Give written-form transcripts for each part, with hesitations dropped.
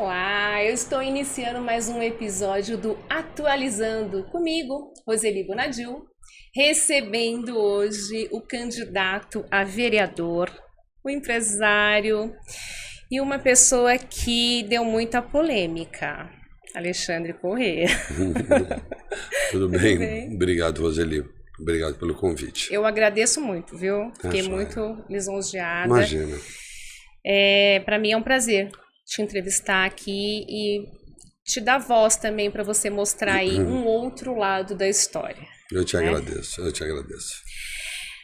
Olá, eu estou iniciando mais um episódio do Atualizando comigo, Roseli Bonadil, recebendo hoje o candidato a vereador, o empresário e uma pessoa que deu muita polêmica, Alexandre Corrêa. Tudo bem? Obrigado, Roseli. Obrigado pelo convite. Eu agradeço muito, viu? Fiquei muito lisonjeada. Imagina. Para mim é um prazer te entrevistar aqui e te dar voz também para você mostrar aí um outro lado da história. Eu te agradeço, eu te agradeço.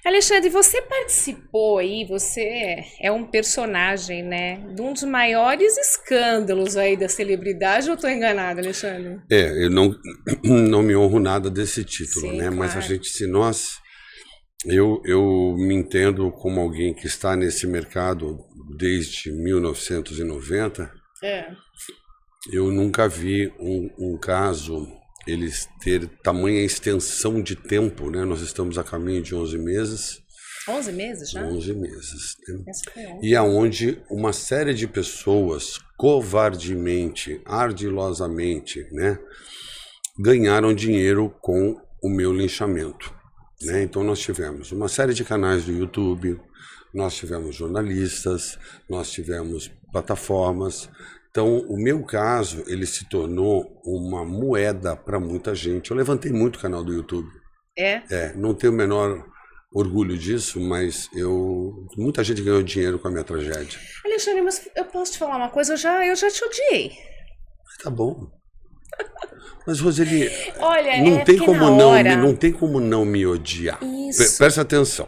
Alexandre, você participou aí, você é um personagem, né, de um dos maiores escândalos aí da celebridade, ou eu tô enganada, Alexandre? Eu não me honro nada desse título, Sim, né? claro. Mas a gente, eu me entendo como alguém que está nesse mercado desde 1990. Eu nunca vi um caso eles ter tamanha extensão de tempo, né? Nós estamos a caminho de 11 meses. 11 meses já? 11 meses. Né? E aonde uma série de pessoas covardemente, ardilosamente, né, ganharam dinheiro com o meu linchamento. Né? Então nós tivemos uma série de canais do YouTube, nós tivemos jornalistas, nós tivemos plataformas. Então, o meu caso, ele se tornou uma moeda para muita gente. Eu levantei muito o canal do YouTube. Não tenho o menor orgulho disso, mas muita gente ganhou dinheiro com a minha tragédia. Alexandre, mas eu posso te falar uma coisa? Eu já te odiei. Tá bom. Mas, Roseli, olha, não tem como não me odiar. Isso. Presta atenção.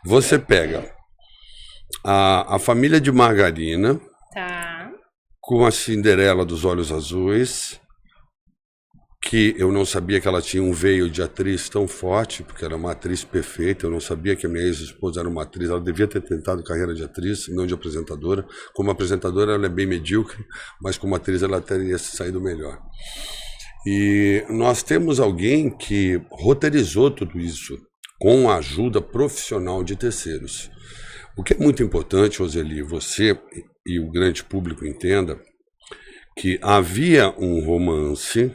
Você pega a família de Margarina, Tá. com a Cinderela dos Olhos Azuis, que eu não sabia que ela tinha um veio de atriz tão forte, porque era uma atriz perfeita. Eu não sabia que a minha ex-esposa era uma atriz. Ela devia ter tentado carreira de atriz, não de apresentadora. Como apresentadora, ela é bem medíocre, mas como atriz ela teria saído melhor. E nós temos alguém que roteirizou tudo isso com a ajuda profissional de terceiros. O que é muito importante, Roseli, você e o grande público entenda que havia um romance.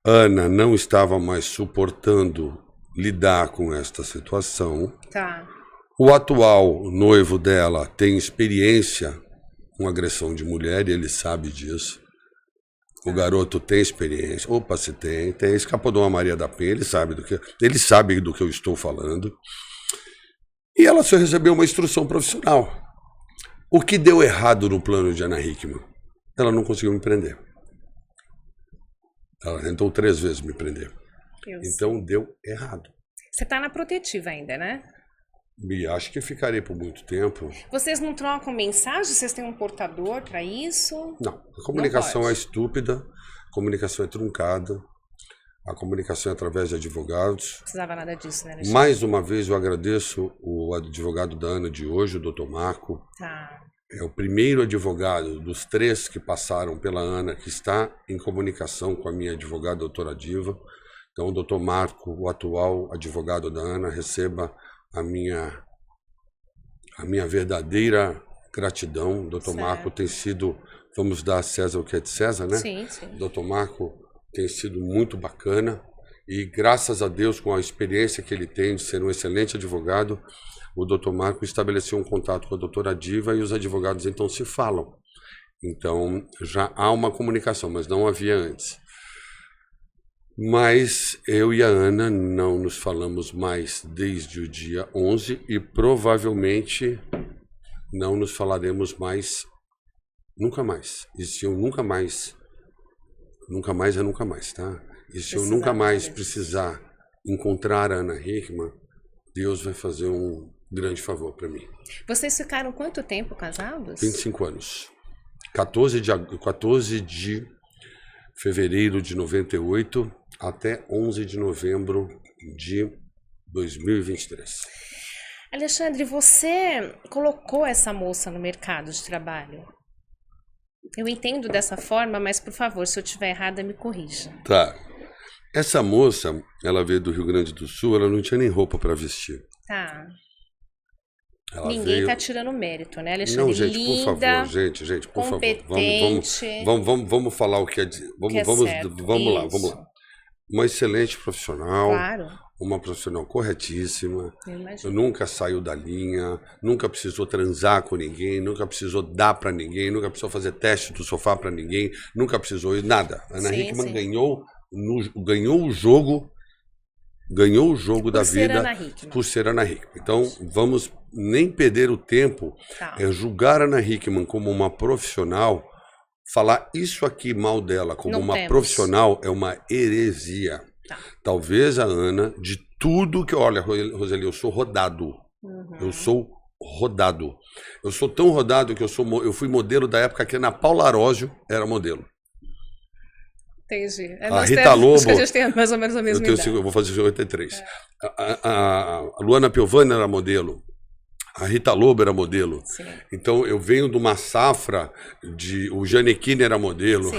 Ana não estava mais suportando lidar com esta situação. Tá. O atual noivo dela tem experiência com agressão de mulher e ele sabe disso. O garoto tem experiência. Opa, se tem. Escapou de uma Maria da Penha, ele sabe do que eu estou falando. E ela só recebeu uma instrução profissional. O que deu errado no plano de Ana Hickman? Ela não conseguiu me prender. Ela tentou 3 vezes me prender. Então deu errado. Você tá na protetiva ainda, né? E acho que ficarei por muito tempo. Vocês não trocam mensagem? Vocês têm um portador para isso? Não. A comunicação é estúpida, a comunicação é truncada, a comunicação é através de advogados. Não precisava nada disso, né, Alexandre? Mais uma vez eu agradeço o advogado da Ana de hoje, o Dr. Marco. Tá. É o primeiro advogado dos 3 que passaram pela Ana que está em comunicação com a minha advogada, a doutora Diva. Então, o Dr. Marco, o atual advogado da Ana, receba a minha verdadeira gratidão. O Dr. Marco tem sido, vamos dar a César o que é de César, né? Sim, sim. O Dr. Marco tem sido muito bacana e, graças a Deus, com a experiência que ele tem de ser um excelente advogado, o Dr. Marco estabeleceu um contato com a doutora Diva e os advogados então se falam. Então já há uma comunicação, mas não havia antes. Mas eu e a Ana não nos falamos mais desde o dia 11 e provavelmente não nos falaremos mais nunca mais. E se eu nunca mais é nunca mais, tá? E se eu nunca mais precisar encontrar a Ana Hickman, Deus vai fazer um grande favor para mim. Vocês ficaram quanto tempo casados? 25 anos. 14 de fevereiro de 98 até 11 de novembro de 2023. Alexandre, você colocou essa moça no mercado de trabalho? Eu entendo dessa forma, mas por favor, se eu estiver errada, me corrija. Tá. Essa moça, ela veio do Rio Grande do Sul, ela não tinha nem roupa para vestir. Tá. Ninguém tá tirando mérito, né, Alexandre? Não, gente, Linda, por favor, gente, por favor. Vamos falar o que é. Vamos lá. Uma excelente profissional. Claro. Uma profissional corretíssima. Eu nunca saiu da linha, nunca precisou transar com ninguém, nunca precisou dar para ninguém, nunca precisou fazer teste do sofá para ninguém, nunca precisou ir nada. Ana Hickman ganhou o jogo da vida por ser Ana Hickman. Então, vamos nem perder o tempo julgar Ana Hickman como uma profissional, falar isso aqui mal dela como profissional é uma heresia. Talvez a Ana, de tudo que... Olha, Roseli, eu sou rodado. Eu sou rodado. Eu sou tão rodado que eu fui modelo da época que a Ana Paula Arósio era modelo. Entendi. A Rita Lobo... Acho que a gente tem mais ou menos a mesma idade. Eu vou fazer 53. A Luana Piovani era modelo. A Rita Lobo era modelo. Sim. Então, eu venho de uma safra de... O Gianecchini era modelo. Sim,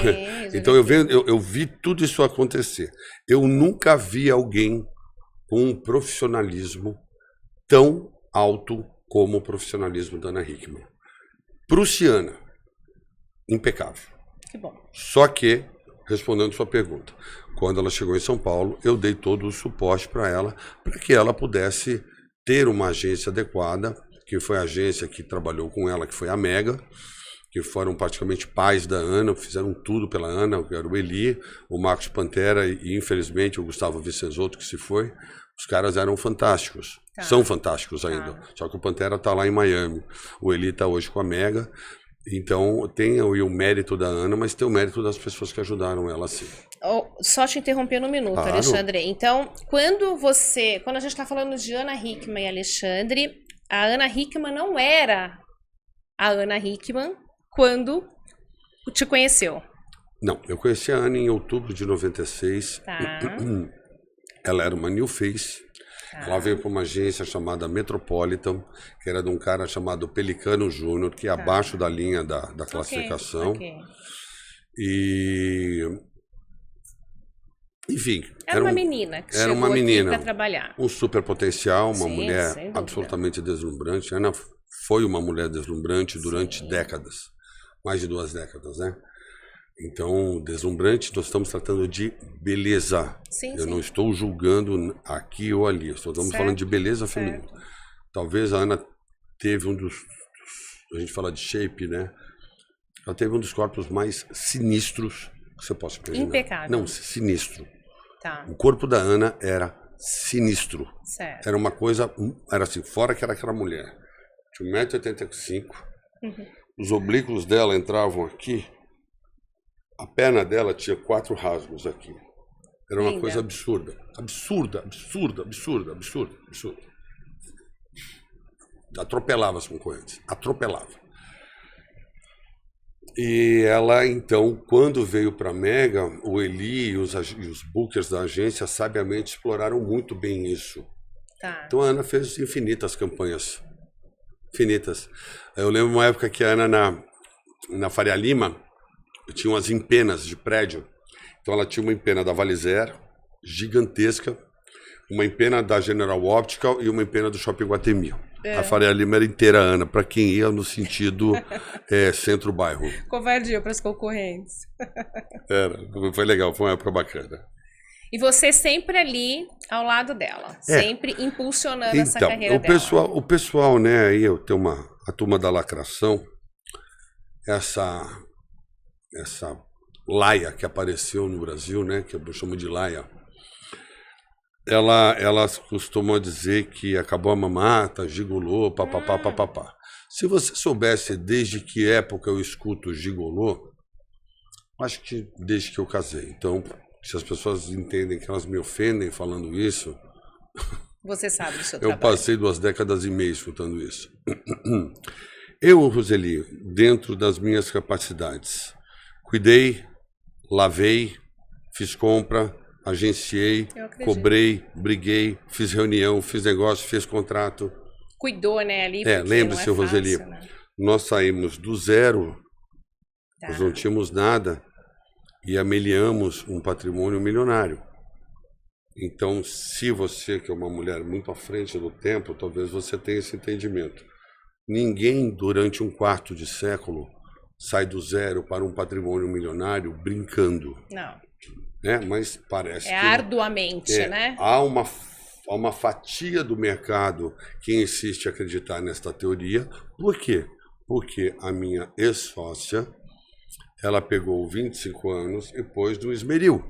então, eu vi tudo isso acontecer. Eu nunca vi alguém com um profissionalismo tão alto como o profissionalismo da Ana Hickman. Prussiana. Impecável. Que bom. Só que, respondendo sua pergunta, quando ela chegou em São Paulo, eu dei todo o suporte para ela, para que ela pudesse ter uma agência adequada, que foi a agência que trabalhou com ela, que foi a Mega, que foram praticamente pais da Ana, fizeram tudo pela Ana, que era o Eli, o Marcos Pantera e, infelizmente, o Gustavo Vicenzotto, que se foi. Os caras eram fantásticos, são fantásticos ainda, só que o Pantera está lá em Miami, o Eli está hoje com a Mega. Então, tem o mérito da Ana, mas tem o mérito das pessoas que ajudaram ela, sim. Só te interrompendo um minuto, claro. Alexandre. Então, quando a gente está falando de Ana Hickman e Alexandre, a Ana Hickman não era a Ana Hickman quando te conheceu. Não, eu conheci a Ana em outubro de 96. Ela era uma new face. Ela veio para uma agência chamada Metropolitan, que era de um cara chamado Pelicano Júnior, que é abaixo da linha da classificação. E... Enfim. Era uma menina que chegou aqui para trabalhar. Um super potencial, uma mulher absolutamente deslumbrante. Ana foi uma mulher deslumbrante durante décadas. Mais de 2 décadas, né? Então, deslumbrante, nós estamos tratando de beleza. Eu não estou julgando aqui ou ali. Estamos falando de beleza feminina. Talvez a Ana teve a gente fala de shape, né? Ela teve um dos corpos mais sinistros que você possa imaginar. Impecável. Não, sinistro. O corpo da Ana era sinistro. Era uma coisa, era assim, fora que era aquela mulher. Tinha 1,85 m. Os oblíquos dela entravam aqui. A perna dela tinha 4 rasgos aqui. Era uma coisa absurda. Absurda. Atropelava as concorrentes. Atropelava. E ela, então, quando veio para a Mega, o Eli e os bookers da agência sabiamente exploraram muito bem isso. Então a Ana fez infinitas campanhas. Infinitas. Eu lembro uma época que a Ana, na Faria Lima, tinha umas empenas de prédio. Então ela tinha uma empena da Valizer, gigantesca, uma empena da General Optical e uma empena do Shopping Guatemi. A Faria Lima era inteira Ana, para quem ia no sentido centro-bairro. Covardia para as concorrentes. Foi legal, foi uma época bacana. E você sempre ali ao lado dela, sempre impulsionando essa carreira dela. O pessoal, né, aí eu tenho a turma da lacração, essa laia que apareceu no Brasil, né, que eu chamo de laia, elas costumam dizer que acabou a mamata, gigolô, papapá. Se você soubesse desde que época eu escuto gigolô, acho que desde que eu casei. Então, se as pessoas entendem que elas me ofendem falando isso... Você sabe do seu trabalho. Eu passei 2 décadas e meia escutando isso. Eu, Roseli, dentro das minhas capacidades, cuidei, lavei, fiz compra, agenciei, cobrei, briguei, fiz reunião, fiz negócio, fiz contrato. Cuidou, né, ali? Lembre-se, Roseli, nós saímos do zero, nós não tínhamos nada e ameliamos um patrimônio milionário. Então, se você, que é uma mulher muito à frente do tempo, talvez você tenha esse entendimento. ninguém durante um quarto de século sai do zero para um patrimônio milionário brincando. Não. Né? Mas parece que arduamente, né? Há uma fatia do mercado que insiste em acreditar nesta teoria. Por quê? Porque a minha ex-sócia, ela pegou 25 anos e pôs no esmeril,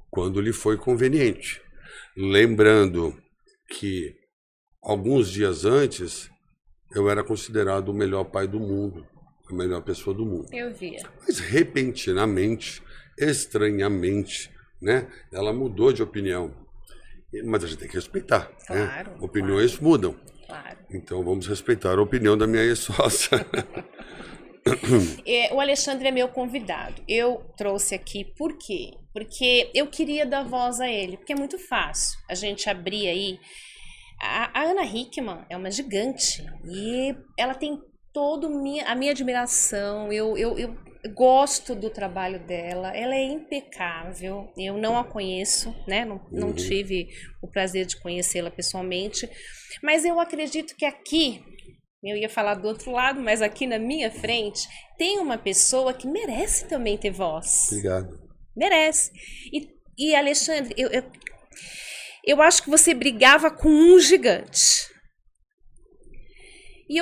quando lhe foi conveniente. Lembrando que alguns dias antes eu era considerado o melhor pai do mundo, a melhor pessoa do mundo. Eu via. Mas repentinamente, estranhamente, né, ela mudou de opinião. Mas a gente tem que respeitar. Claro, né? Opiniões mudam. Claro. Então vamos respeitar a opinião da minha ex-sócia. O Alexandre é meu convidado. Eu trouxe aqui por quê? Porque eu queria dar voz a ele, porque é muito fácil a gente abrir aí. A Ana Hickman é uma gigante e ela tem toda a minha admiração. Eu gosto do trabalho dela, ela é impecável. Eu não a conheço, né? Não tive o prazer de conhecê-la pessoalmente, mas eu acredito que aqui, eu ia falar do outro lado, mas aqui na minha frente tem uma pessoa que merece também ter voz. Obrigado. Merece. E Alexandre, eu acho que você brigava com um gigante. E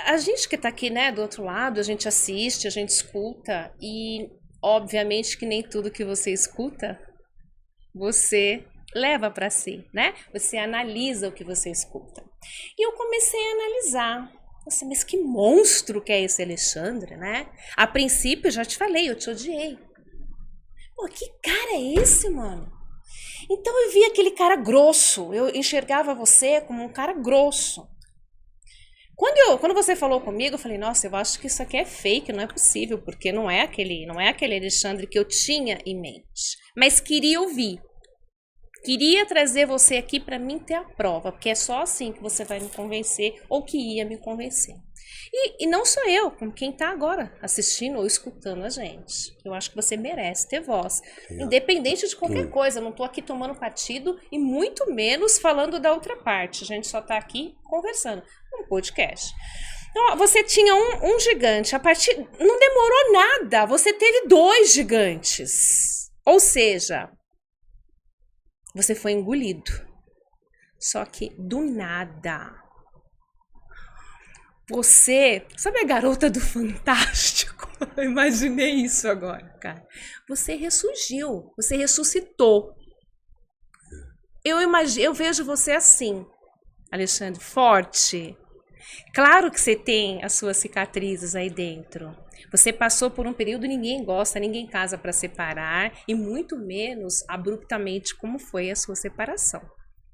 a gente que está aqui, né, do outro lado, a gente assiste, a gente escuta, e obviamente que nem tudo que você escuta, você leva para si, né? Você analisa o que você escuta. E eu comecei a analisar. Nossa, mas que monstro que é esse Alexandre, né? A princípio, eu já te falei, eu te odiei. Pô, que cara é esse, mano? Então eu vi aquele cara grosso, eu enxergava você como um cara grosso. Quando você falou comigo, eu falei, nossa, eu acho que isso aqui é fake, não é possível, porque não é aquele Alexandre que eu tinha em mente. Mas queria ouvir. Queria trazer você aqui para mim ter a prova, porque é só assim que você vai me convencer, ou que ia me convencer. E não só eu, como quem está agora assistindo ou escutando a gente. Eu acho que você merece ter voz, independente de qualquer coisa. Eu não estou aqui tomando partido e muito menos falando da outra parte. A gente só está aqui conversando, um podcast. Então, você tinha um gigante, não demorou nada, você teve 2 gigantes. Ou seja, você foi engolido. Só que do nada. Você, sabe a garota do Fantástico? Eu imaginei isso agora, cara. Você ressurgiu, você ressuscitou. Eu vejo você assim, Alexandre, forte. Claro que você tem as suas cicatrizes aí dentro. Você passou por um período, ninguém gosta, ninguém casa para separar, e muito menos abruptamente como foi a sua separação.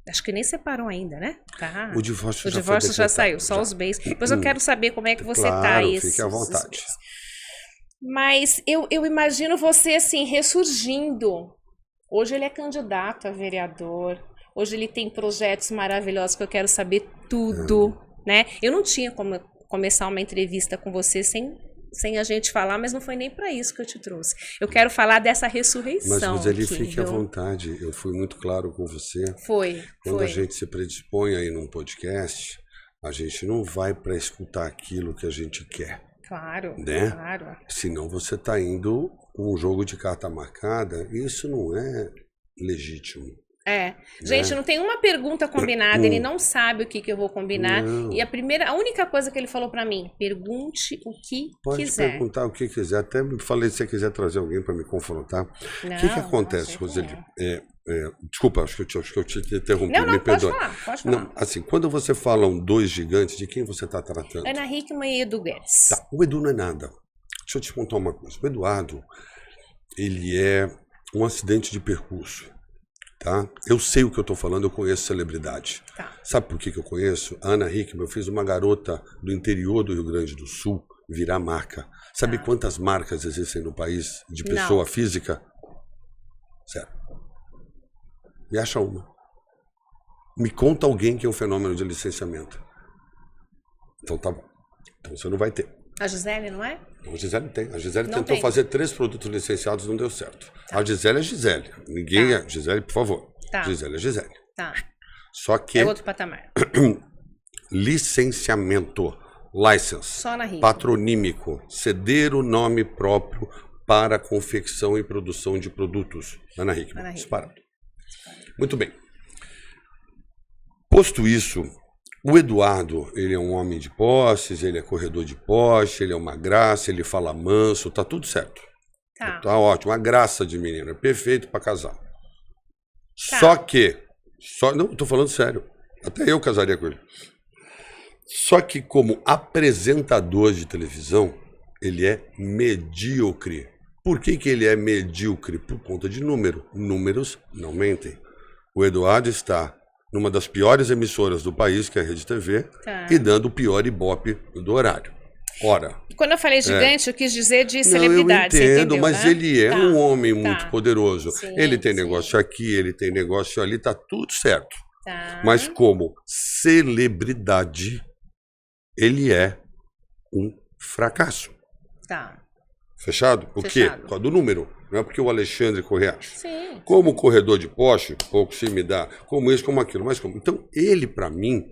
Acho que nem separou ainda, né? Tá. O divórcio já saiu, só os bens. Depois eu quero saber como é que você tá aí. Fique à vontade. Mas eu imagino você assim, ressurgindo. Hoje ele é candidato a vereador. Hoje ele tem projetos maravilhosos que eu quero saber tudo, né? Eu não tinha como começar uma entrevista com você sem a gente falar, mas não foi nem para isso que eu te trouxe. Eu quero falar dessa ressurreição. Mas ele fique à vontade. Eu fui muito claro com você. Quando a gente se predispõe aí num podcast, a gente não vai para escutar aquilo que a gente quer. Claro, né? Claro. Senão você está indo com um jogo de carta marcada, e isso não é legítimo. Gente, não tem uma pergunta combinada, ele não sabe o que eu vou combinar. Não. E a única coisa que ele falou pra mim, pergunte o que Pode quiser. Pode perguntar o que quiser. Até me falei, se você quiser trazer alguém para me confrontar. O que acontece, Roseli? Desculpa, acho que eu te interrompi, não, me perdoe. Pode falar. Não, assim, quando você fala 2 gigantes, de quem você está tratando? Ana Hickman e Edu Guedes. Tá, o Edu não é nada. Deixa eu te contar uma coisa. O Eduardo, ele é um acidente de percurso. Tá? Eu sei o que eu estou falando, eu conheço celebridade. Tá. Sabe por que eu conheço? A Ana Hickman, eu fiz uma garota do interior do Rio Grande do Sul virar marca. Sabe quantas marcas existem no país de pessoa física? Sério. Me acha uma. Me conta alguém que é um fenômeno de licenciamento. Então tá bom. Então você não vai ter. A Gisele, não é? A Gisele tem. A Gisele não tentou tem. fazer 3 produtos licenciados, não deu certo. A Gisele é Gisele. Ninguém é. Gisele, por favor. Gisele é Gisele. Tá. Só que... É outro patamar. Licenciamento license. Só na Hickman. Patronímico. Ceder o nome próprio para a confecção e produção de produtos. Ana Hickman. Disparado. Muito bem. Posto isso, o Eduardo, ele é um homem de posses, ele é corredor de poste, ele é uma graça, ele fala manso, tá tudo certo. Tá ótimo, uma graça de menino, é perfeito para casar. Só que, não, tô falando sério, até eu casaria com ele. Só que como apresentador de televisão, ele é medíocre. Por que ele é medíocre? Por conta de número. Números não mentem. O Eduardo está numa das piores emissoras do país, que é a Rede TV, e dando o pior ibope do horário. Ora. Quando eu falei gigante, eu quis dizer de celebridade. Eu entendo, você entendeu, mas né? ele é um homem muito poderoso. Sim, ele tem negócio aqui, ele tem negócio ali, tá tudo certo. Tá. Mas como celebridade, ele é um fracasso. Tá. Fechado? Por quê? Por causa do número. Não é porque o Alexandre Corrêa acha. Sim. Como corredor de poste, pouco se me dá. Como isso, como aquilo. Mas como? Então, ele, para mim,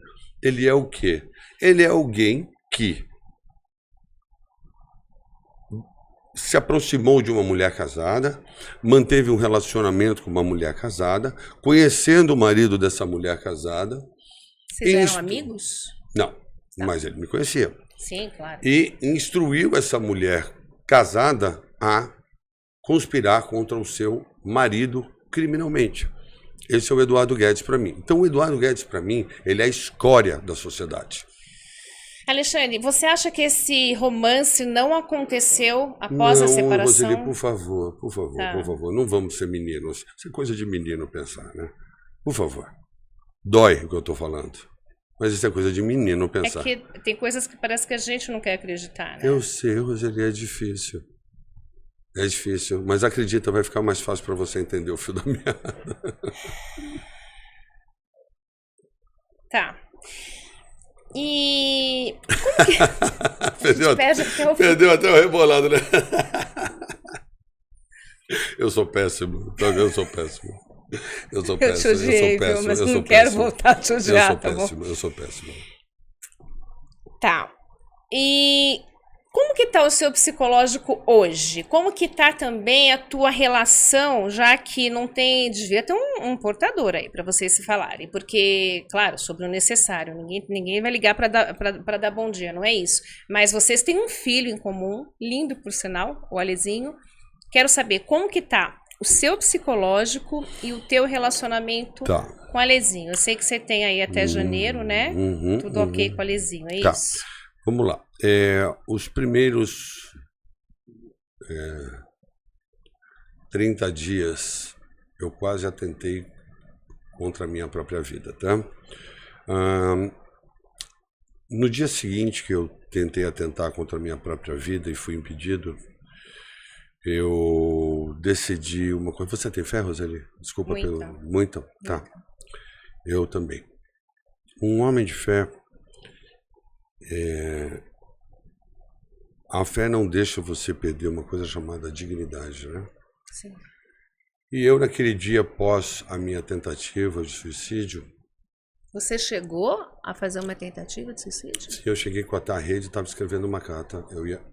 ele é o quê? Ele é alguém que se aproximou de uma mulher casada, manteve um relacionamento com uma mulher casada, conhecendo o marido dessa mulher casada. Vocês eram amigos? Não, mas ele me conhecia. Sim, claro. E instruiu essa mulher casada a conspirar contra o seu marido criminalmente. Esse é o Eduardo Guedes para mim. Então, o Eduardo Guedes, para mim, ele é a escória da sociedade. Alexandre, você acha que esse romance não aconteceu após a separação? Roseli, por favor, por favor, não vamos ser meninos. Isso é coisa de menino pensar, né? Por favor. Dói o que eu estou falando. Mas isso é coisa de menino pensar. É que tem coisas que parece que a gente não quer acreditar, né? Eu sei, Roseli, é difícil. É difícil, mas acredita, vai ficar mais fácil para você entender o fio da meada. Tá. E como que... Perdeu até o rebolado, né? Eu sou péssimo. Eu sou péssimo. Eu sou péssimo. Eu te odiei, mas não quero voltar a te odiar, tá bom? Eu sou péssimo. Tá. E como que tá o seu psicológico hoje? Como que tá também a tua relação, já que não tem, devia ter um portador aí para vocês se falarem, porque, claro, sobre o necessário, ninguém vai ligar para dar bom dia, não é isso. Mas vocês têm um filho em comum, lindo por sinal, o Alezinho. Quero saber como que tá o seu psicológico e o teu relacionamento com o Alezinho. Eu sei que você tem aí até janeiro, né? Tudo ok com o Alezinho, é isso? Vamos lá. Os primeiros 30 dias eu quase atentei contra a minha própria vida, tá? No dia seguinte que eu tentei atentar contra a minha própria vida e fui impedido, eu decidi uma coisa. Você tem fé, Roseli? Desculpa pelo... Muita? Tá. Eu também. Um homem de fé... A fé não deixa você perder uma coisa chamada dignidade, né? Sim. E eu, naquele dia, após a minha tentativa de suicídio... Você chegou a fazer uma tentativa de suicídio? Sim, eu cheguei com a rede e estava escrevendo uma carta. Eu ia...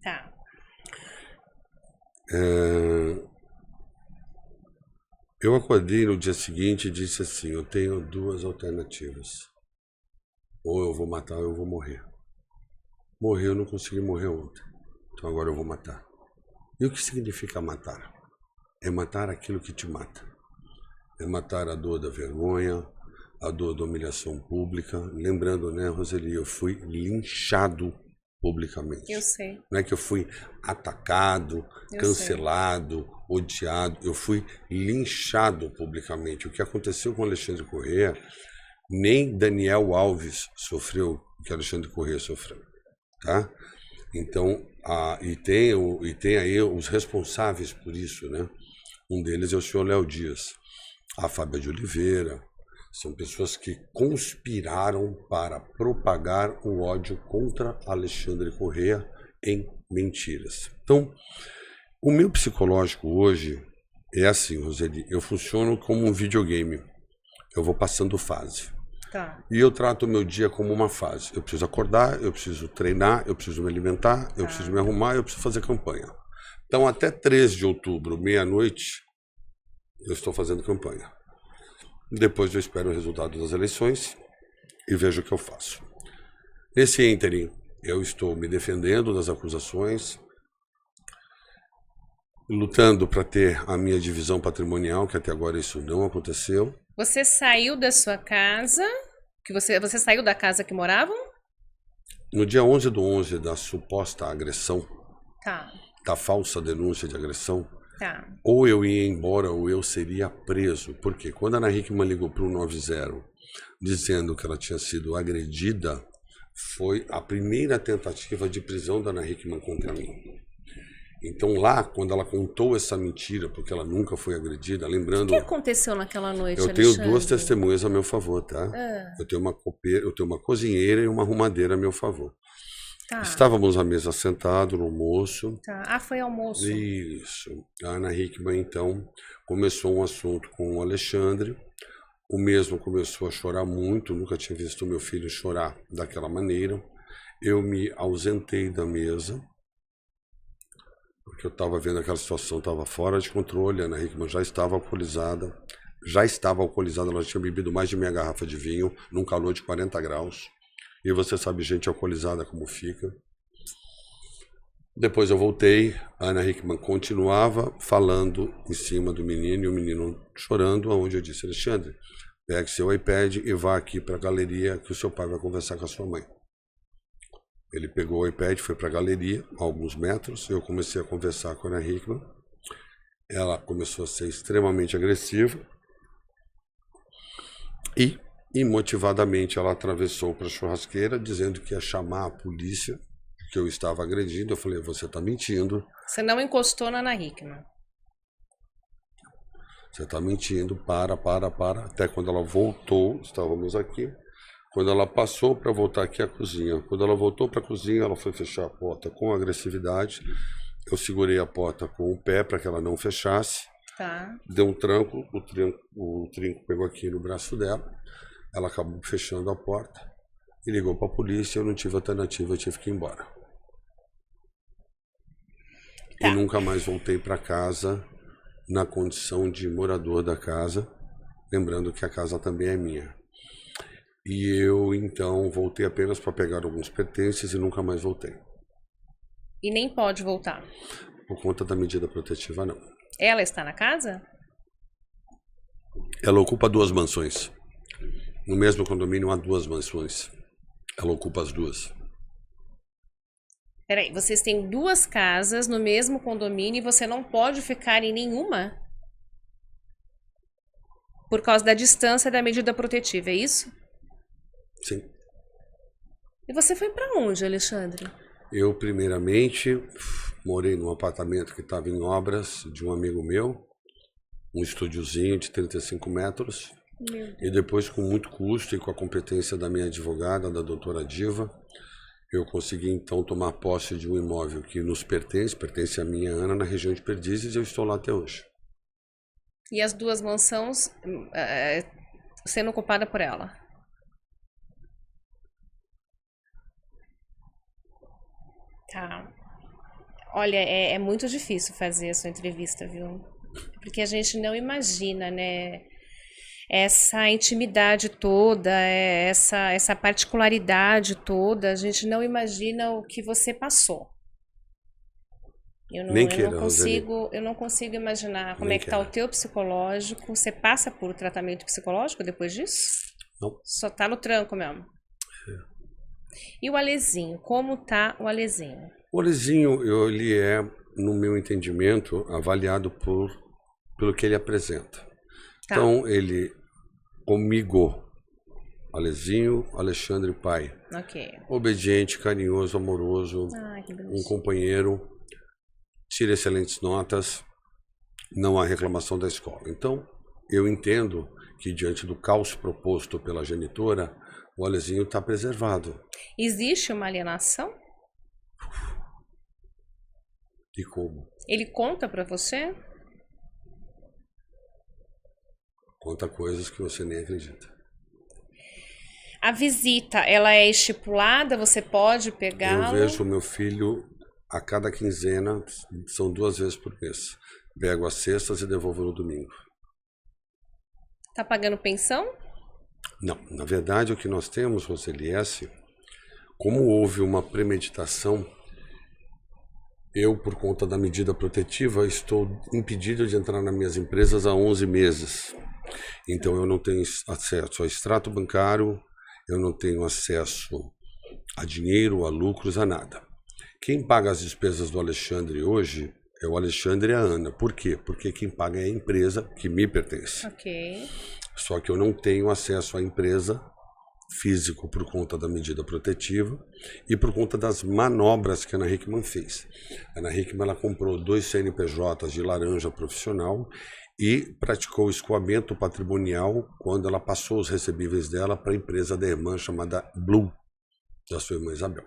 Tá. Eu acordei no dia seguinte e disse assim, eu tenho duas alternativas. Ou eu vou matar ou eu vou morrer. Morrer, eu não consegui morrer ontem. Então agora eu vou matar. E o que significa matar? É matar aquilo que te mata. É matar a dor da vergonha, a dor da humilhação pública. Lembrando, né, Roseli, eu fui linchado publicamente. Eu sei. Não é que eu fui atacado, cancelado, odiado. Eu fui linchado publicamente. O que aconteceu com Alexandre Corrêa, nem Daniel Alves sofreu o que Alexandre Corrêa sofreu, tá? Então, e tem aí os responsáveis por isso, né? Um deles é o senhor Léo Dias, a Fábia de Oliveira. São pessoas que conspiraram para propagar o ódio contra Alexandre Corrêa em mentiras. Então, o meu psicológico hoje é assim, Roseli, eu funciono como um videogame. Eu vou passando fase. Tá. E eu trato o meu dia como uma fase. Eu preciso acordar, eu preciso treinar, eu preciso me alimentar, eu preciso me arrumar, eu preciso fazer campanha. Então, até 3 de outubro, meia-noite, eu estou fazendo campanha. Depois eu espero o resultado das eleições e vejo o que eu faço. Nesse ínterim, eu estou me defendendo das acusações, lutando para ter a minha divisão patrimonial, que até agora isso não aconteceu. Você saiu da sua casa, que você saiu da casa que moravam? No dia 11/11 da suposta agressão, Tá, da falsa denúncia de agressão, tá. ou eu ia embora ou eu seria preso. Porque quando a Ana Hickman ligou para o 190 dizendo que ela tinha sido agredida, foi a primeira tentativa de prisão da Ana Hickman contra mim. Então lá, quando ela contou essa mentira, porque ela nunca foi agredida, lembrando... O que aconteceu naquela noite, Eu tenho Alexandre? 2 testemunhas a meu favor, tá? Eu tenho uma copeira, eu tenho uma cozinheira e uma arrumadeira a meu favor. Tá, Estávamos à mesa sentados no almoço. tá. Ah, foi almoço. Isso. A Ana Hickman, então, começou um assunto com o Alexandre. O mesmo começou a chorar muito, nunca tinha visto meu filho chorar daquela maneira. Eu me ausentei da mesa, porque eu estava vendo aquela situação, estava fora de controle. A Ana Hickman já estava alcoolizada, ela tinha bebido mais de meia garrafa de vinho, num calor de 40 graus. E você sabe gente alcoolizada como fica. Depois eu voltei, a Ana Hickman continuava falando em cima do menino, e o menino chorando, onde eu disse: Alexandre, pegue seu iPad e vá aqui para a galeria que o seu pai vai conversar com a sua mãe. Ele pegou o iPad, foi para a galeria, a alguns metros, eu comecei a conversar com a Ana Hickman. Ela começou a ser extremamente agressiva e, imotivadamente, ela atravessou para a churrasqueira, dizendo que ia chamar a polícia, que eu estava agredindo. Eu falei: você está mentindo. Você não encostou na Ana Hickman. Você está mentindo, para. Até quando ela voltou, estávamos aqui. Quando ela passou para voltar aqui à cozinha. Quando ela voltou para a cozinha, ela foi fechar a porta com agressividade. Eu segurei a porta com o pé para que ela não fechasse. Tá. Deu um tranco, o trinco pegou aqui no braço dela. Ela acabou fechando a porta e ligou para a polícia. Eu não tive alternativa, eu tive que ir embora. Tá. E nunca mais voltei para casa na condição de morador da casa, lembrando que a casa também é minha. E eu, então, voltei apenas para pegar alguns pertences e nunca mais voltei. E nem pode voltar. Por conta da medida protetiva, não. Ela está na casa? Ela ocupa 2 mansões. No mesmo condomínio há 2 mansões. Ela ocupa as 2. Peraí, vocês têm 2 casas no mesmo condomínio e você não pode ficar em nenhuma? Por causa da distância da medida protetiva, é isso? Sim. E você foi para onde, Alexandre? Eu, primeiramente, morei num apartamento que estava em obras de um amigo meu, um estúdiozinho de 35 metros. E depois, com muito custo e com a competência da minha advogada, da doutora Diva, eu consegui então tomar posse de um imóvel que nos pertence à minha Ana, na região de Perdizes, e eu estou lá até hoje. E as 2 mansões sendo ocupadas por ela? Tá. Olha, é muito difícil fazer essa entrevista, viu? Porque a gente não imagina, né? Essa intimidade toda, essa particularidade toda, a gente não imagina o que você passou. Eu não consigo imaginar como é que tá o teu psicológico. Você passa por tratamento psicológico depois disso? Não. Só tá no tranco mesmo. E o Alezinho, como tá o Alezinho? O Alezinho, ele é, no meu entendimento, avaliado pelo que ele apresenta. Tá. Então, ele, comigo, Alezinho, Alexandre pai. Ok. Obediente, carinhoso, amoroso, Ai, que um bonitinho. companheiro, tira excelentes notas, não há reclamação da escola. Então, eu entendo que, diante do caos proposto pela genitora, o Alezinho está preservado. Existe uma alienação? E como? Ele conta pra você? Conta coisas que você nem acredita. A visita, ela é estipulada? Você pode pegá-lo? Eu vejo o meu filho a cada quinzena, são 2 vezes por mês. Pego às sextas e devolvo no domingo. Tá pagando pensão? Não, na verdade o que nós temos, Roseli, como houve uma premeditação, eu, por conta da medida protetiva, estou impedido de entrar nas minhas empresas há 11 meses. Então eu não tenho acesso a extrato bancário, eu não tenho acesso a dinheiro, a lucros, a nada. Quem paga as despesas do Alexandre hoje é o Alexandre e a Ana. Por quê? Porque quem paga é a empresa que me pertence. Ok. Só que eu não tenho acesso à empresa físico por conta da medida protetiva e por conta das manobras que a Ana Hickman fez. A Ana Hickman, ela comprou 2 CNPJs de laranja profissional e praticou escoamento patrimonial quando ela passou os recebíveis dela para a empresa da irmã chamada Blue, da sua irmã Isabel.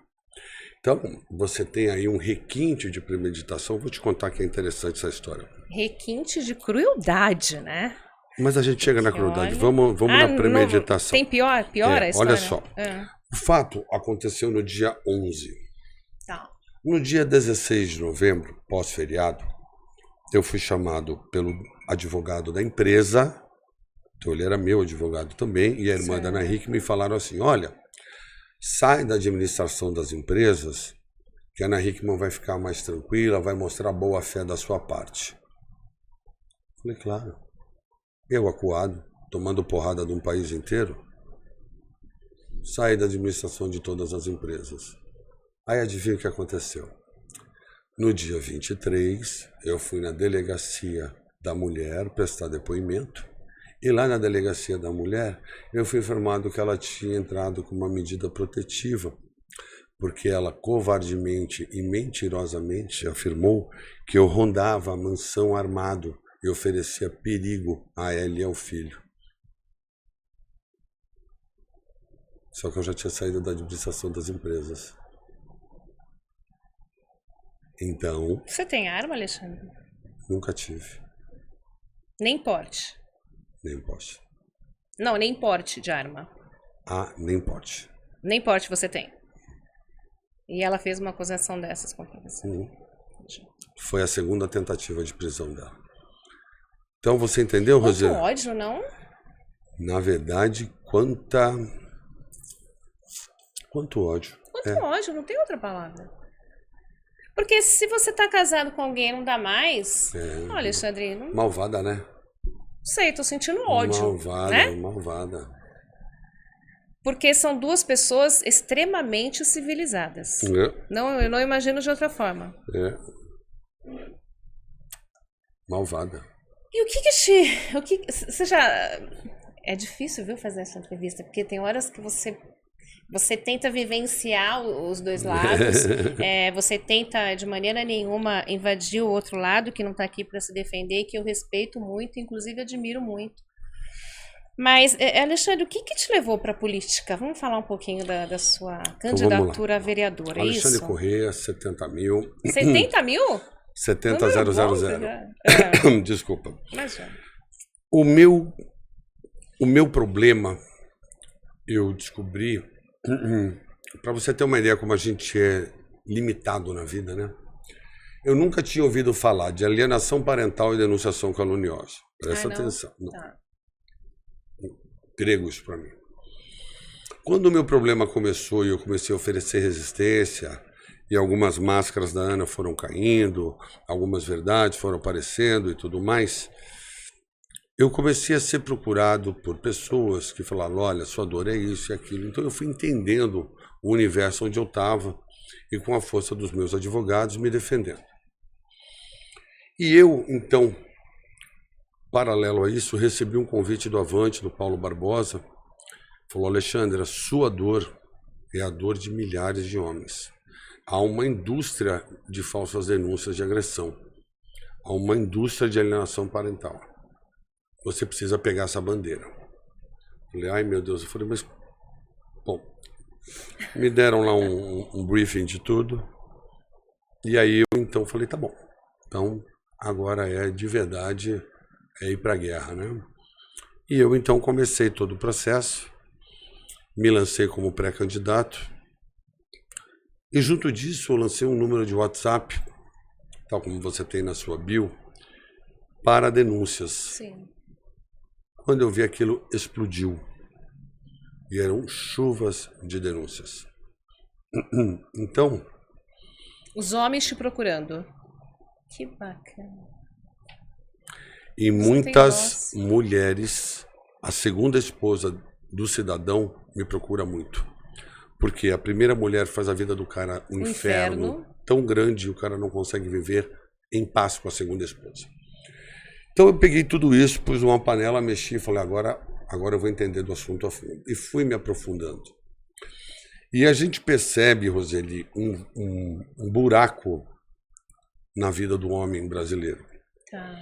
Então, você tem aí um requinte de premeditação. Vou te contar que é interessante essa história. Requinte de crueldade, né? Mas a gente chega na crueldade. Vamos na premeditação. Tem pior a história? Olha só. O fato aconteceu no dia 11. Tá. No dia 16 de novembro, pós-feriado, eu fui chamado pelo advogado da empresa, então ele era meu advogado também, e a irmã da Ana Hickman me falaram assim, olha, sai da administração das empresas, que a Ana Hickman vai ficar mais tranquila, vai mostrar a boa-fé da sua parte. Falei, claro. Eu, acuado, tomando porrada de um país inteiro, saí da administração de todas as empresas. Aí adivinha o que aconteceu? No dia 23, eu fui na delegacia da mulher prestar depoimento, e lá na delegacia da mulher, eu fui informado que ela tinha entrado com uma medida protetiva, porque ela covardemente e mentirosamente afirmou que eu rondava a mansão armado e oferecia perigo a ela e ao filho. Só que eu já tinha saído da administração das empresas. Então... Você tem arma, Alexandre? Nunca tive. Nem porte? Nem posso. Não, nem porte de arma. Ah, nem porte. Nem porte você tem. E ela fez uma acusação dessas contra você. Foi a segunda tentativa de prisão dela. Então você entendeu, Roseli? Quanto ódio, não? Na verdade, quanto ódio. Quanto ódio, não tem outra palavra. Porque se você tá casado com alguém e não dá mais... Olha, Alexandre... Não... Malvada, né? Não sei, tô sentindo ódio. Malvada, né? Malvada. Porque são 2 pessoas extremamente civilizadas. Não, eu não imagino de outra forma. Malvada. E o que você já... É difícil, viu, fazer essa entrevista, porque tem horas que você tenta vivenciar os 2 lados, você tenta de maneira nenhuma invadir o outro lado que não está aqui para se defender, que eu respeito muito, inclusive admiro muito. Mas, Alexandre, o que te levou para a política? Vamos falar um pouquinho da sua candidatura a vereador, é Alexandre isso? Corrêa, 70 mil. 70 mil? 70.000. Desculpa. Imagina. O meu problema, eu descobri, para você ter uma ideia como a gente é limitado na vida, né? Eu nunca tinha ouvido falar de alienação parental e denunciação caluniosa. Presta atenção. Não. Tá. Grego isso para mim. Quando o meu problema começou e eu comecei a oferecer resistência, e algumas máscaras da Ana foram caindo, algumas verdades foram aparecendo e tudo mais, eu comecei a ser procurado por pessoas que falaram, olha, sua dor é isso e aquilo. Então eu fui entendendo o universo onde eu estava e com a força dos meus advogados me defendendo. E eu, então, paralelo a isso, recebi um convite do Avante, do Paulo Barbosa, falou, Alexandre, a sua dor é a dor de milhares de homens. Há uma indústria de falsas denúncias de agressão. Há uma indústria de alienação parental. Você precisa pegar essa bandeira. Falei, ai meu Deus. Eu falei, mas... Bom, me deram lá um briefing de tudo. E aí eu então falei, tá bom. Então agora é de verdade, é ir pra guerra, né? E eu então comecei todo o processo. me lancei como pré-candidato. E junto disso eu lancei um número de WhatsApp, tal como você tem na sua bio, para denúncias. Sim. Quando eu vi aquilo, explodiu. E eram chuvas de denúncias. Então... Os homens te procurando. Que bacana. E muitas mulheres, a segunda esposa do cidadão me procura muito. Porque a primeira mulher faz a vida do cara um inferno tão grande, o cara não consegue viver em paz com a segunda esposa. Então eu peguei tudo isso, pus uma panela, mexi e falei, agora eu vou entender do assunto a fundo. E fui me aprofundando. E a gente percebe, Roseli, um buraco na vida do homem brasileiro. Tá.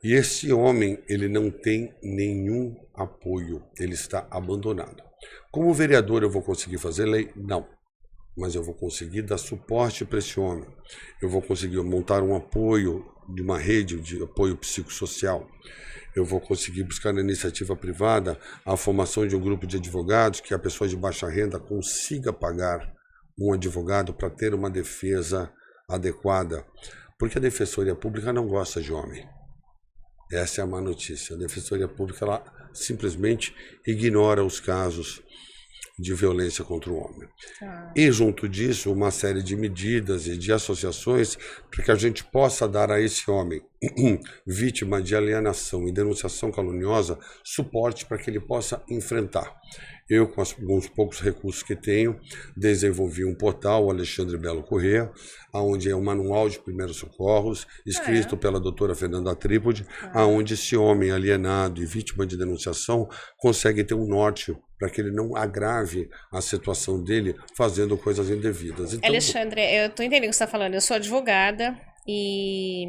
E esse homem, ele não tem nenhum apoio, ele está abandonado. Como vereador eu vou conseguir fazer lei? Não. Mas eu vou conseguir dar suporte para esse homem. Eu vou conseguir montar um apoio de uma rede de apoio psicossocial. Eu vou conseguir buscar na iniciativa privada a formação de um grupo de advogados que a pessoa de baixa renda consiga pagar um advogado para ter uma defesa adequada. Porque a Defensoria Pública não gosta de homem. Essa é a má notícia. A Defensoria Pública ela simplesmente ignora os casos de violência contra o homem. E junto disso, uma série de medidas e de associações para que a gente possa dar a esse homem, vítima de alienação e denunciação caluniosa, suporte para que ele possa enfrentar. Eu, com alguns poucos recursos que tenho, desenvolvi um portal, o Alexandre Belo Corrêa, onde é um manual de primeiros socorros, escrito pela doutora Fernanda Trípode, onde esse homem alienado e vítima de denunciação consegue ter um norte para que ele não agrave a situação dele fazendo coisas indevidas. Então, Alexandre, eu estou entendendo o que você está falando. Eu sou advogada e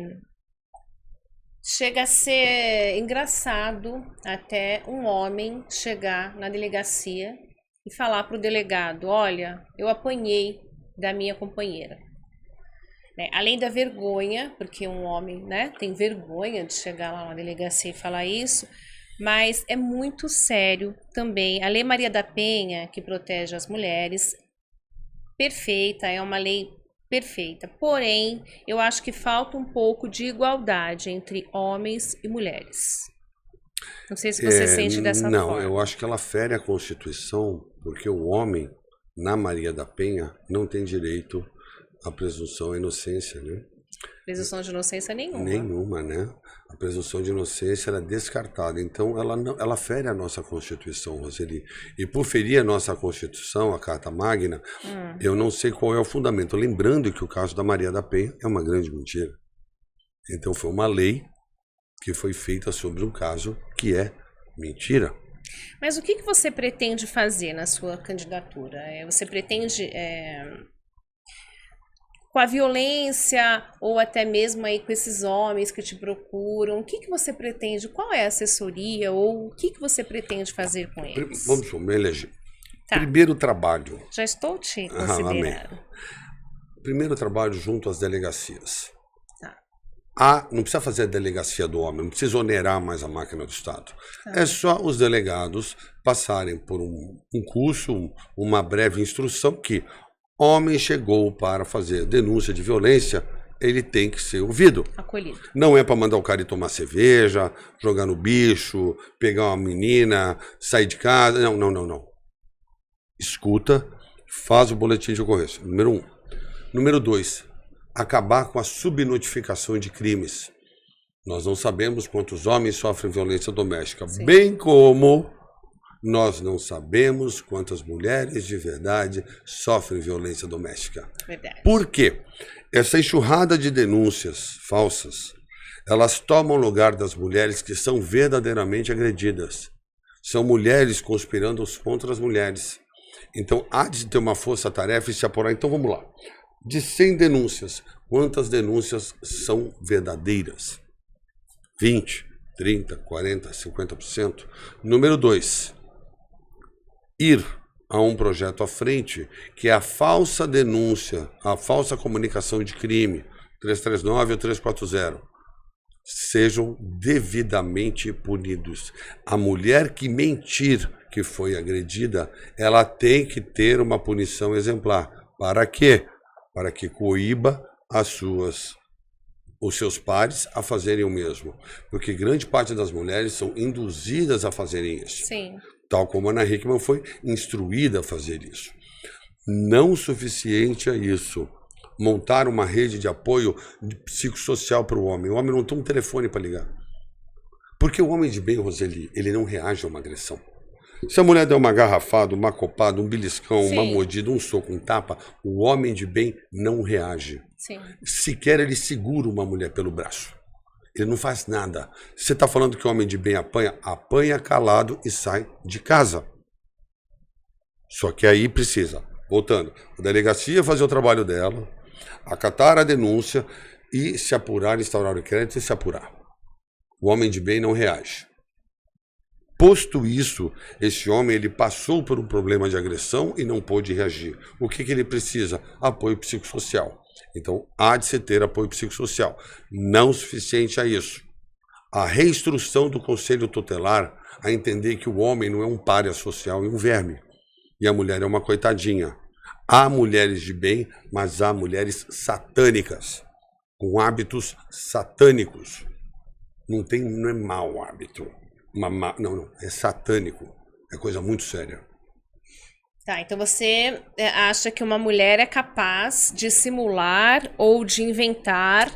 chega a ser engraçado até um homem chegar na delegacia e falar para o delegado, olha, eu apanhei da minha companheira. Né? Além da vergonha, porque um homem, né, tem vergonha de chegar lá na delegacia e falar isso, mas é muito sério também. A Lei Maria da Penha, que protege as mulheres, perfeita, é uma lei perfeita. Porém, eu acho que falta um pouco de igualdade entre homens e mulheres. Não sei se você sente dessa forma. Não, eu acho que ela fere a Constituição, porque o homem, na Maria da Penha, não tem direito à presunção à inocência, né? Presunção de inocência nenhuma. Nenhuma, né? A presunção de inocência era descartada. Então, ela fere a nossa Constituição, Roseli. E por ferir a nossa Constituição, a Carta Magna, eu não sei qual é o fundamento. Lembrando que o caso da Maria da Penha é uma grande mentira. Então, foi uma lei que foi feita sobre um caso que é mentira. Mas o que você pretende fazer na sua candidatura? Você pretende... com a violência ou até mesmo aí com esses homens que te procuram, o que você pretende? Qual é a assessoria ou o que você pretende fazer com eles? Vamos me eleger. Tá. Primeiro trabalho. Já estou te considerando. Primeiro trabalho junto às delegacias. Tá. Não precisa fazer a delegacia do homem, não precisa onerar mais a máquina do Estado. Tá. É só os delegados passarem por um curso, uma breve instrução que... Homem chegou para fazer denúncia de violência, ele tem que ser ouvido. Acolhido. Não é para mandar o cara ir tomar cerveja, jogar no bicho, pegar uma menina, sair de casa. Não. Escuta, faz o boletim de ocorrência. Número 1. Número 2. Acabar com a subnotificação de crimes. Nós não sabemos quantos homens sofrem violência doméstica, sim, bem como... Nós não sabemos quantas mulheres de verdade sofrem violência doméstica. Verdade. Por quê? Essa enxurrada de denúncias falsas, elas tomam lugar das mulheres que são verdadeiramente agredidas. São mulheres conspirando contra as mulheres. Então, há de ter uma força-tarefa e se apurar. Então, vamos lá. De 100 denúncias, quantas denúncias são verdadeiras? 20, 30, 40, 50%. Número 2. Ir a um projeto à frente, que é a falsa denúncia, a falsa comunicação de crime, 339 ou 340. sejam devidamente punidos. A mulher que mentir que foi agredida, ela tem que ter uma punição exemplar. Para quê? Para que coíba os seus pares a fazerem o mesmo. Porque grande parte das mulheres são induzidas a fazerem isso. Sim. Tal como a Ana Hickman foi instruída a fazer isso. Não suficiente a isso, montar uma rede de apoio psicossocial para o homem. O homem não tem um telefone para ligar. Porque o homem de bem, Roseli, ele não reage a uma agressão. Se a mulher der uma garrafada, uma copada, um beliscão, Sim. uma mordida, um soco, um tapa, o homem de bem não reage. Sim. Sequer ele segura uma mulher pelo braço. Ele não faz nada. Você está falando que o homem de bem apanha? Apanha calado e sai de casa. Só que aí precisa, voltando, a delegacia fazer o trabalho dela, acatar a denúncia e se apurar, instaurar o inquérito e se apurar. O homem de bem não reage. Posto isso, esse homem ele passou por um problema de agressão e não pôde reagir. O que ele precisa? Apoio psicossocial. Então, há de se ter apoio psicossocial. Não suficiente a isso. A reinstrução do Conselho Tutelar a entender que o homem não é um pária social e um verme. E a mulher é uma coitadinha. Há mulheres de bem, mas há mulheres satânicas, com hábitos satânicos. Não é mau hábito. Não, é satânico. É coisa muito séria. Tá, então você acha que uma mulher é capaz de simular ou de inventar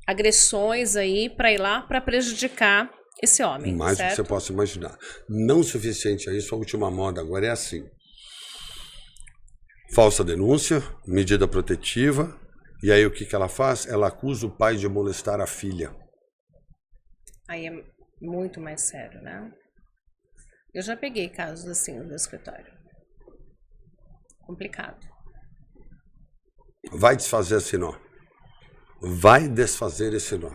agressões aí para ir lá para prejudicar esse homem, Mais do que certo? você possa imaginar. Não suficiente a isso, a última moda agora é assim. Falsa denúncia, medida protetiva, e aí o que ela faz? Ela acusa o pai de molestar a filha. Aí é muito mais sério, né? Eu já peguei casos assim no meu escritório. Complicado. Vai desfazer esse nó. Vai desfazer esse nó.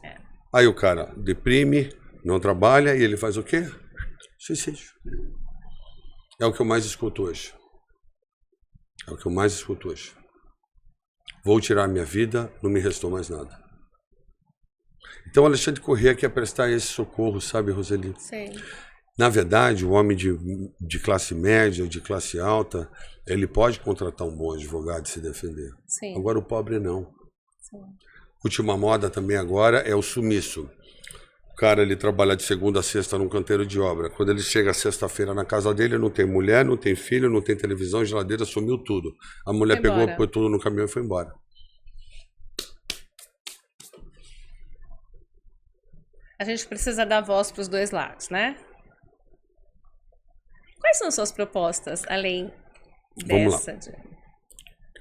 É. Aí o cara deprime, não trabalha e ele faz o quê? Suicídio. É o que eu mais escuto hoje. É o que eu mais escuto hoje. Vou tirar minha vida, não me restou mais nada. Então Alexandre Corrêa quer prestar esse socorro, sabe, Roseli? Sim. Na verdade, o homem de classe média ou de classe alta, ele pode contratar um bom advogado e se defender. Sim. Agora o pobre não. Sim. Última moda também agora é o sumiço. O cara, ele trabalha de segunda a sexta num canteiro de obra. Quando ele chega sexta-feira na casa dele, não tem mulher, não tem filho, não tem televisão, geladeira, sumiu tudo. A mulher pegou, pôs tudo no caminhão e foi embora. A gente precisa dar voz para os dois lados, né? Quais são suas propostas, além dessa?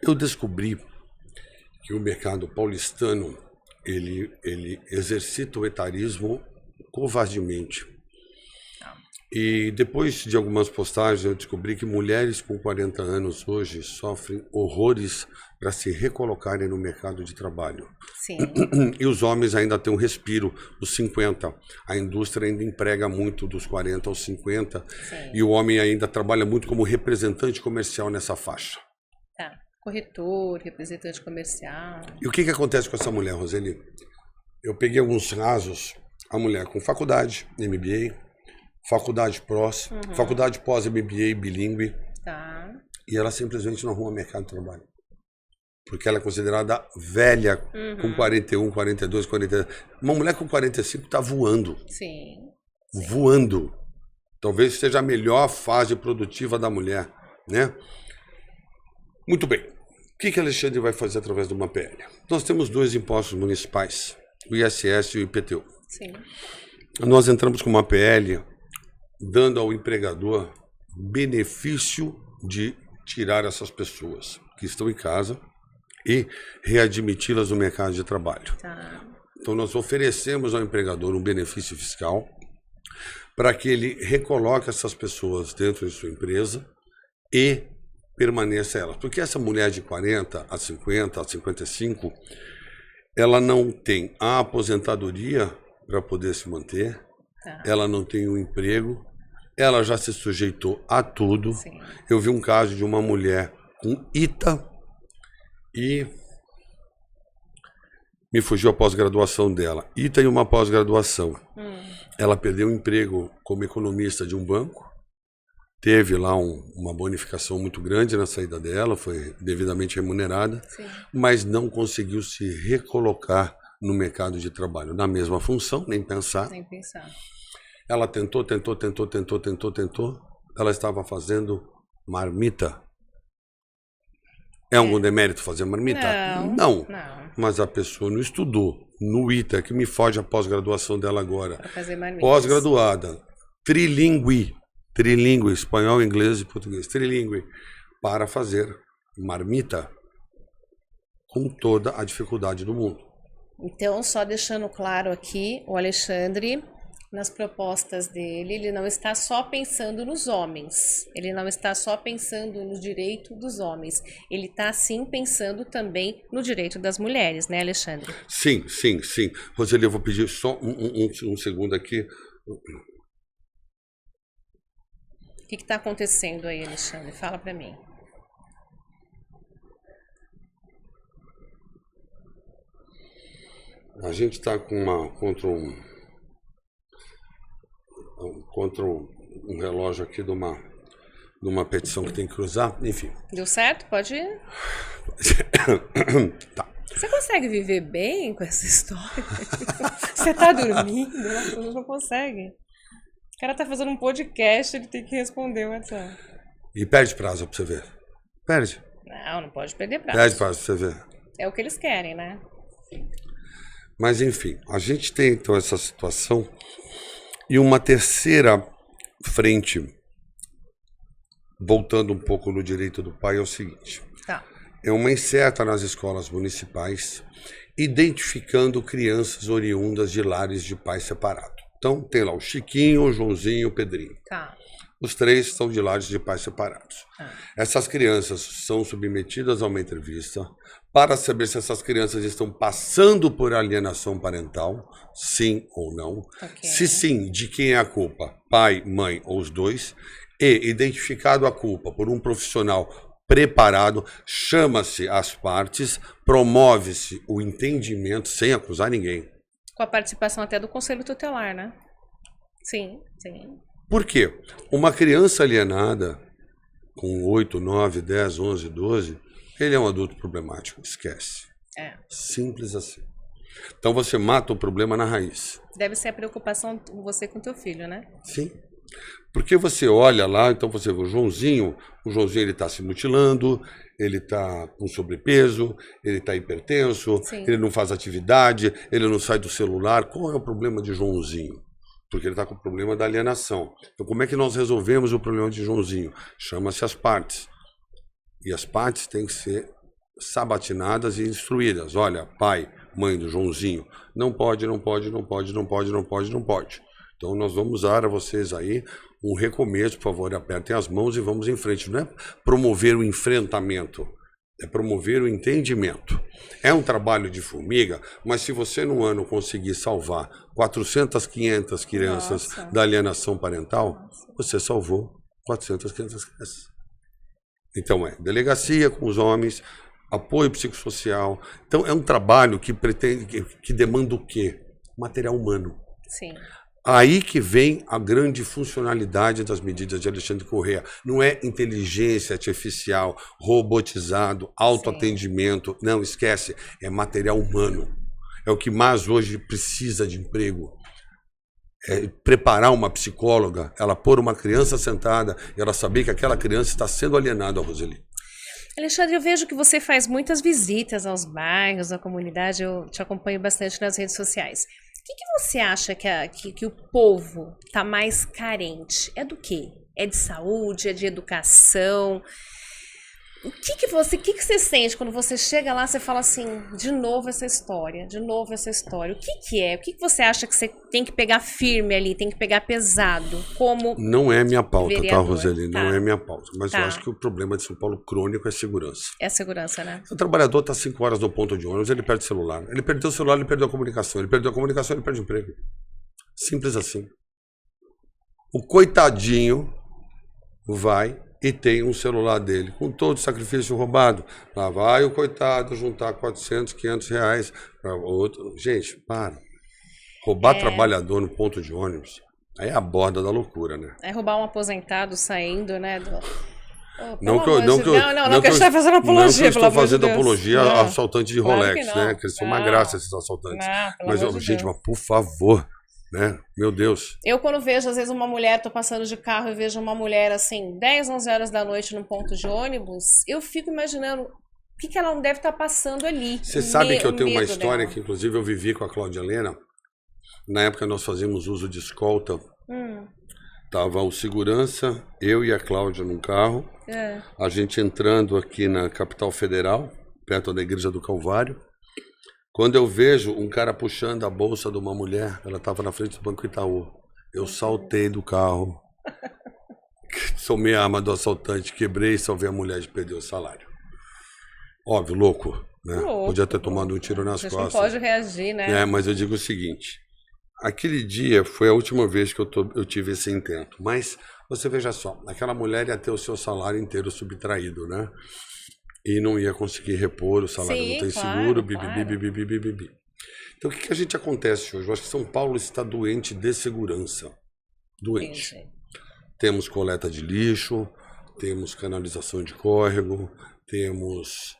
Eu descobri que o mercado paulistano, ele exercita o etarismo covardemente. E depois de algumas postagens, eu descobri que mulheres com 40 anos hoje sofrem horrores para se recolocarem no mercado de trabalho. Sim. E os homens ainda têm um respiro dos 50. A indústria ainda emprega muito dos 40 aos 50. Sim. E o homem ainda trabalha muito como representante comercial nessa faixa. Tá. Corretor, representante comercial. E o que acontece com essa mulher, Roseli? Eu peguei alguns casos, a mulher com faculdade, MBA, faculdade pós-MBA bilíngue, Tá. e ela simplesmente não arruma mercado de trabalho. Porque ela é considerada velha, com 41, 42, 43. Uma mulher com 45 está voando. Sim. Voando. Talvez seja a melhor fase produtiva da mulher, né? Muito bem. O que Alexandre vai fazer através de uma PL? Nós temos 2 impostos municipais, o ISS e o IPTU. Sim. Nós entramos com uma PL dando ao empregador benefício de tirar essas pessoas que estão em casa e readmiti-las no mercado de trabalho. Tá. Então nós oferecemos ao empregador um benefício fiscal para que ele recoloque essas pessoas dentro de sua empresa e permaneça elas. Porque essa mulher de 40 a 50, a 55, ela não tem a aposentadoria para poder se manter, ela não tem um emprego, ela já se sujeitou a tudo. Sim. Eu vi um caso de uma mulher com ITA e me fugiu a pós-graduação dela. E tem uma pós-graduação. Ela perdeu o emprego como economista de um banco. Teve lá uma bonificação muito grande na saída dela, foi devidamente remunerada, mas não conseguiu se recolocar no mercado de trabalho, na mesma função, nem pensar. Nem pensar. Ela tentou. Ela estava fazendo marmita. É algum demérito fazer marmita? Não. Mas a pessoa não estudou no ITA, que me foge a pós-graduação dela agora. Para fazer marmita. Pós-graduada, trilingue, espanhol, inglês e português, trilingue, para fazer marmita com toda a dificuldade do mundo. Então, só deixando claro aqui, o Alexandre, nas propostas dele, ele não está só pensando nos homens, ele não está só pensando no direito dos homens, ele está sim pensando também no direito das mulheres, né, Alexandre? Sim. Roseli, eu vou pedir só um segundo aqui. O que está acontecendo aí, Alexandre? Fala para mim. A gente está contra um relógio aqui de uma petição que tem que cruzar, enfim. Deu certo? Pode ir? Tá. Você consegue viver bem com essa história? Você tá dormindo? Não consegue. O cara tá fazendo um podcast, ele tem que responder o WhatsApp. E perde prazo pra você ver. Perde. Não pode perder prazo. Perde prazo pra você ver. É o que eles querem, né? Mas, enfim, a gente tem, então, essa situação. E uma terceira frente, voltando um pouco no direito do pai, é o seguinte. Tá. É uma incerta nas escolas municipais, identificando crianças oriundas de lares de pais separados. Então, tem lá o Chiquinho, o Joãozinho e o Pedrinho. Tá. Os três são de lares de pais separados. Essas crianças são submetidas a uma entrevista para saber se essas crianças estão passando por alienação parental, sim ou não. Okay. Se sim, de quem é a culpa? Pai, mãe ou os dois. E, identificado a culpa por um profissional preparado, chama-se as partes, promove-se o entendimento sem acusar ninguém. Com a participação até do Conselho Tutelar, né? Sim. Por quê? Uma criança alienada com 8, 9, 10, 11, 12, ele é um adulto problemático, esquece. Simples assim. Então você mata o problema na raiz. Deve ser a preocupação você com teu filho, né? Sim. Porque você olha lá, então você vê o Joãozinho ele está se mutilando, ele está com sobrepeso, ele está hipertenso, ele não faz atividade, ele não sai do celular. Qual é o problema de Joãozinho? Porque ele está com o problema da alienação. Então, como é que nós resolvemos o problema de Joãozinho? Chama-se as partes. E as partes têm que ser sabatinadas e instruídas. Olha, pai, mãe do Joãozinho, não pode. Então, nós vamos dar a vocês aí um recomeço, por favor, apertem as mãos e vamos em frente. Não é promover o enfrentamento, é promover o entendimento. É um trabalho de formiga, mas se você no ano conseguir salvar 400, 500 crianças da alienação parental, você salvou 400, 500 crianças. Então delegacia com os homens, apoio psicossocial. Então é um trabalho que que demanda o quê? Material humano. Sim. Aí que vem a grande funcionalidade das medidas de Alexandre Corrêa. Não é inteligência artificial, robotizado, autoatendimento. Não, esquece. É material humano. É o que mais hoje precisa de emprego. É preparar uma psicóloga, ela pôr uma criança sentada e ela saber que aquela criança está sendo alienada, Roseli. Alexandre, eu vejo que você faz muitas visitas aos bairros, à comunidade. Eu te acompanho bastante nas redes sociais. O que você acha que o povo está mais carente? É do quê? É de saúde? É de educação? O que você sente quando você chega lá, você fala assim, de novo essa história? O que é? O que você acha que você tem que pegar firme ali, tem que pegar pesado, como Não é minha pauta, vereador, tá, Roseli? Não é minha pauta. Mas eu acho que o problema de São Paulo crônico é segurança. É segurança, né? O trabalhador está 5 horas no ponto de ônibus, ele perde o celular. Ele perdeu o celular, ele perdeu a comunicação. Ele perdeu a comunicação, ele perde o emprego. Simples assim. O coitadinho vai e tem um celular dele, com todo o sacrifício roubado. Lá vai o coitado juntar 400, 500 reais para outro. Gente, para. Roubar trabalhador no ponto de ônibus, aí é a borda da loucura, né? É roubar um aposentado saindo, né? Não que eu esteja fazendo apologia, não estou fazendo apologia a assaltante de Claro Rolex, que não. né? Que eles são uma graça, esses assaltantes. Mas, pelo amor de gente, Deus. mas por favor, né? Meu Deus. Eu, quando vejo, às vezes, uma mulher, tô passando de carro e vejo uma mulher, assim, 10, 11 horas da noite num ponto de ônibus, eu fico imaginando o que ela não deve estar passando ali. Você sabe que eu O tenho uma medo história dela. que, inclusive, eu vivi com a Cláudia Helena. Na época, nós fazíamos uso de escolta. Tava o segurança, eu e a Cláudia num carro. A gente entrando aqui na capital federal, perto da Igreja do Calvário. Quando eu vejo um cara puxando a bolsa de uma mulher, ela estava na frente do Banco Itaú. Eu saltei do carro, somei a arma do assaltante, quebrei e salvei a mulher de perder o salário. Óbvio, louco, né? Podia ter tomado um tiro nas costas. Não pode reagir, né? Mas eu digo o seguinte, aquele dia foi a última vez que eu tive esse intento. Mas você veja só, aquela mulher ia ter o seu salário inteiro subtraído, né? E não ia conseguir repor o salário, Sim, não tem claro, seguro, claro. bibi. Então o que a gente acontece hoje? Eu acho que São Paulo está doente de segurança. Doente. Entendi. Temos coleta de lixo, temos canalização de córrego, temos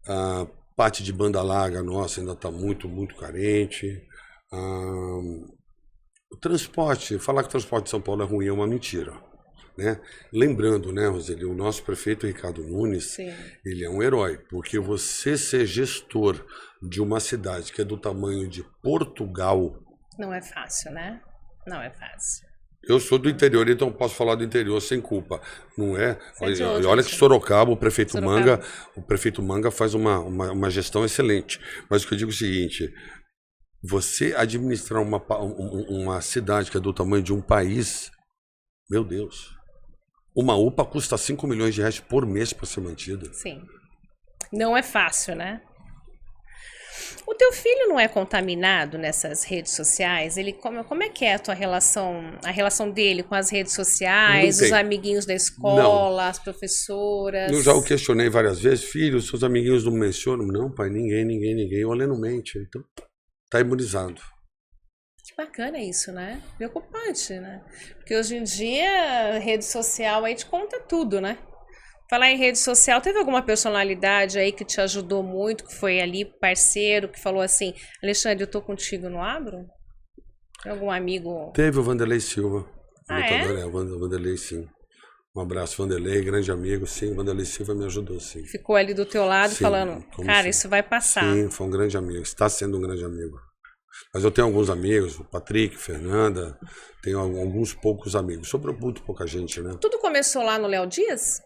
a parte de banda larga nossa ainda está muito, muito carente. O transporte, falar que o transporte de São Paulo é ruim é uma mentira. Né? Lembrando, né, Roseli, o nosso prefeito Ricardo Nunes, ele é um herói, porque você ser gestor de uma cidade que é do tamanho de Portugal... Não é fácil, né? Não é fácil. Eu sou do interior, então posso falar do interior sem culpa, não é? Olha que gente. Sorocaba, o prefeito Manga faz uma gestão excelente. Mas o que eu digo é o seguinte, você administrar uma cidade que é do tamanho de um país, meu Deus... Uma UPA custa 5 milhões de reais por mês para ser mantida. Sim. Não é fácil, né? O teu filho não é contaminado nessas redes sociais? Ele como é que é a relação dele com as redes sociais, os amiguinhos da escola, as professoras? Eu já o questionei várias vezes, filho, seus amiguinhos não mencionam? Não, pai, ninguém. Olha, não mente. Então, tá imunizado. Que bacana isso, né? Preocupante, né? Porque hoje em dia, rede social aí te conta tudo, né? Falar em rede social, teve alguma personalidade aí que te ajudou muito, que foi ali parceiro, que falou assim, Alexandre, eu tô contigo, não abro? Tem algum amigo? Teve o Vanderlei Silva. É? O Vanderlei, sim. Um abraço, Vanderlei, grande amigo, sim. O Vanderlei Silva me ajudou, sim. Ficou ali do teu lado Sim, falando, cara, isso vai passar. Sim, foi um grande amigo, está sendo um grande amigo. Mas eu tenho alguns amigos, o Patrick, Fernanda, tenho alguns poucos amigos, sobrou muito pouca gente, né? Tudo começou lá no Léo Dias?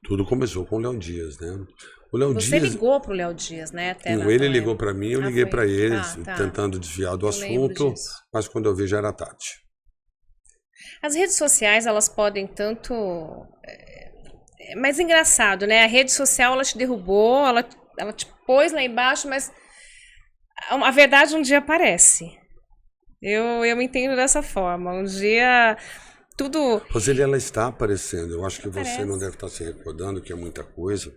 Tudo começou com o Léo Dias, né? O Léo Você Dias... ligou pro Léo Dias, né? Ele ligou para mim, eu liguei para ele, tá. tentando desviar do Eu assunto, lembro disso. mas quando eu vi já era tarde. As redes sociais, elas podem tanto... Mas engraçado, né? A rede social, ela te derrubou, ela te pôs lá embaixo, mas a verdade um dia aparece. Eu me entendo dessa forma. Um dia tudo... Roseli, ela está aparecendo. Eu acho que você Aparece. não deve estar se recordando, que é muita coisa.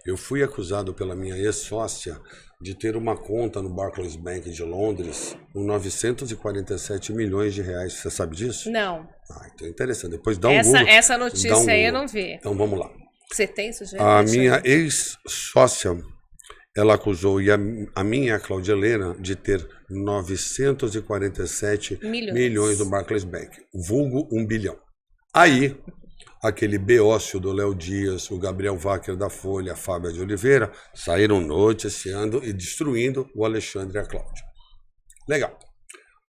Eu fui acusado pela minha ex-sócia de ter uma conta no Barclays Bank de Londres com 947 milhões de reais. Você sabe disso? Não. Então é interessante. Depois dá um Google. Essa notícia aí eu não vi. Então vamos lá. Você tem isso, gente? A minha ex-sócia, ela acusou a minha, a Cláudia Helena, de ter 947 milhões do Barclays Bank, vulgo 1 bilhão. Aí, aquele beócio do Léo Dias, o Gabriel Wacker da Folha, a Fábia de Oliveira, saíram noticiando e destruindo o Alexandre e a Cláudia. Legal.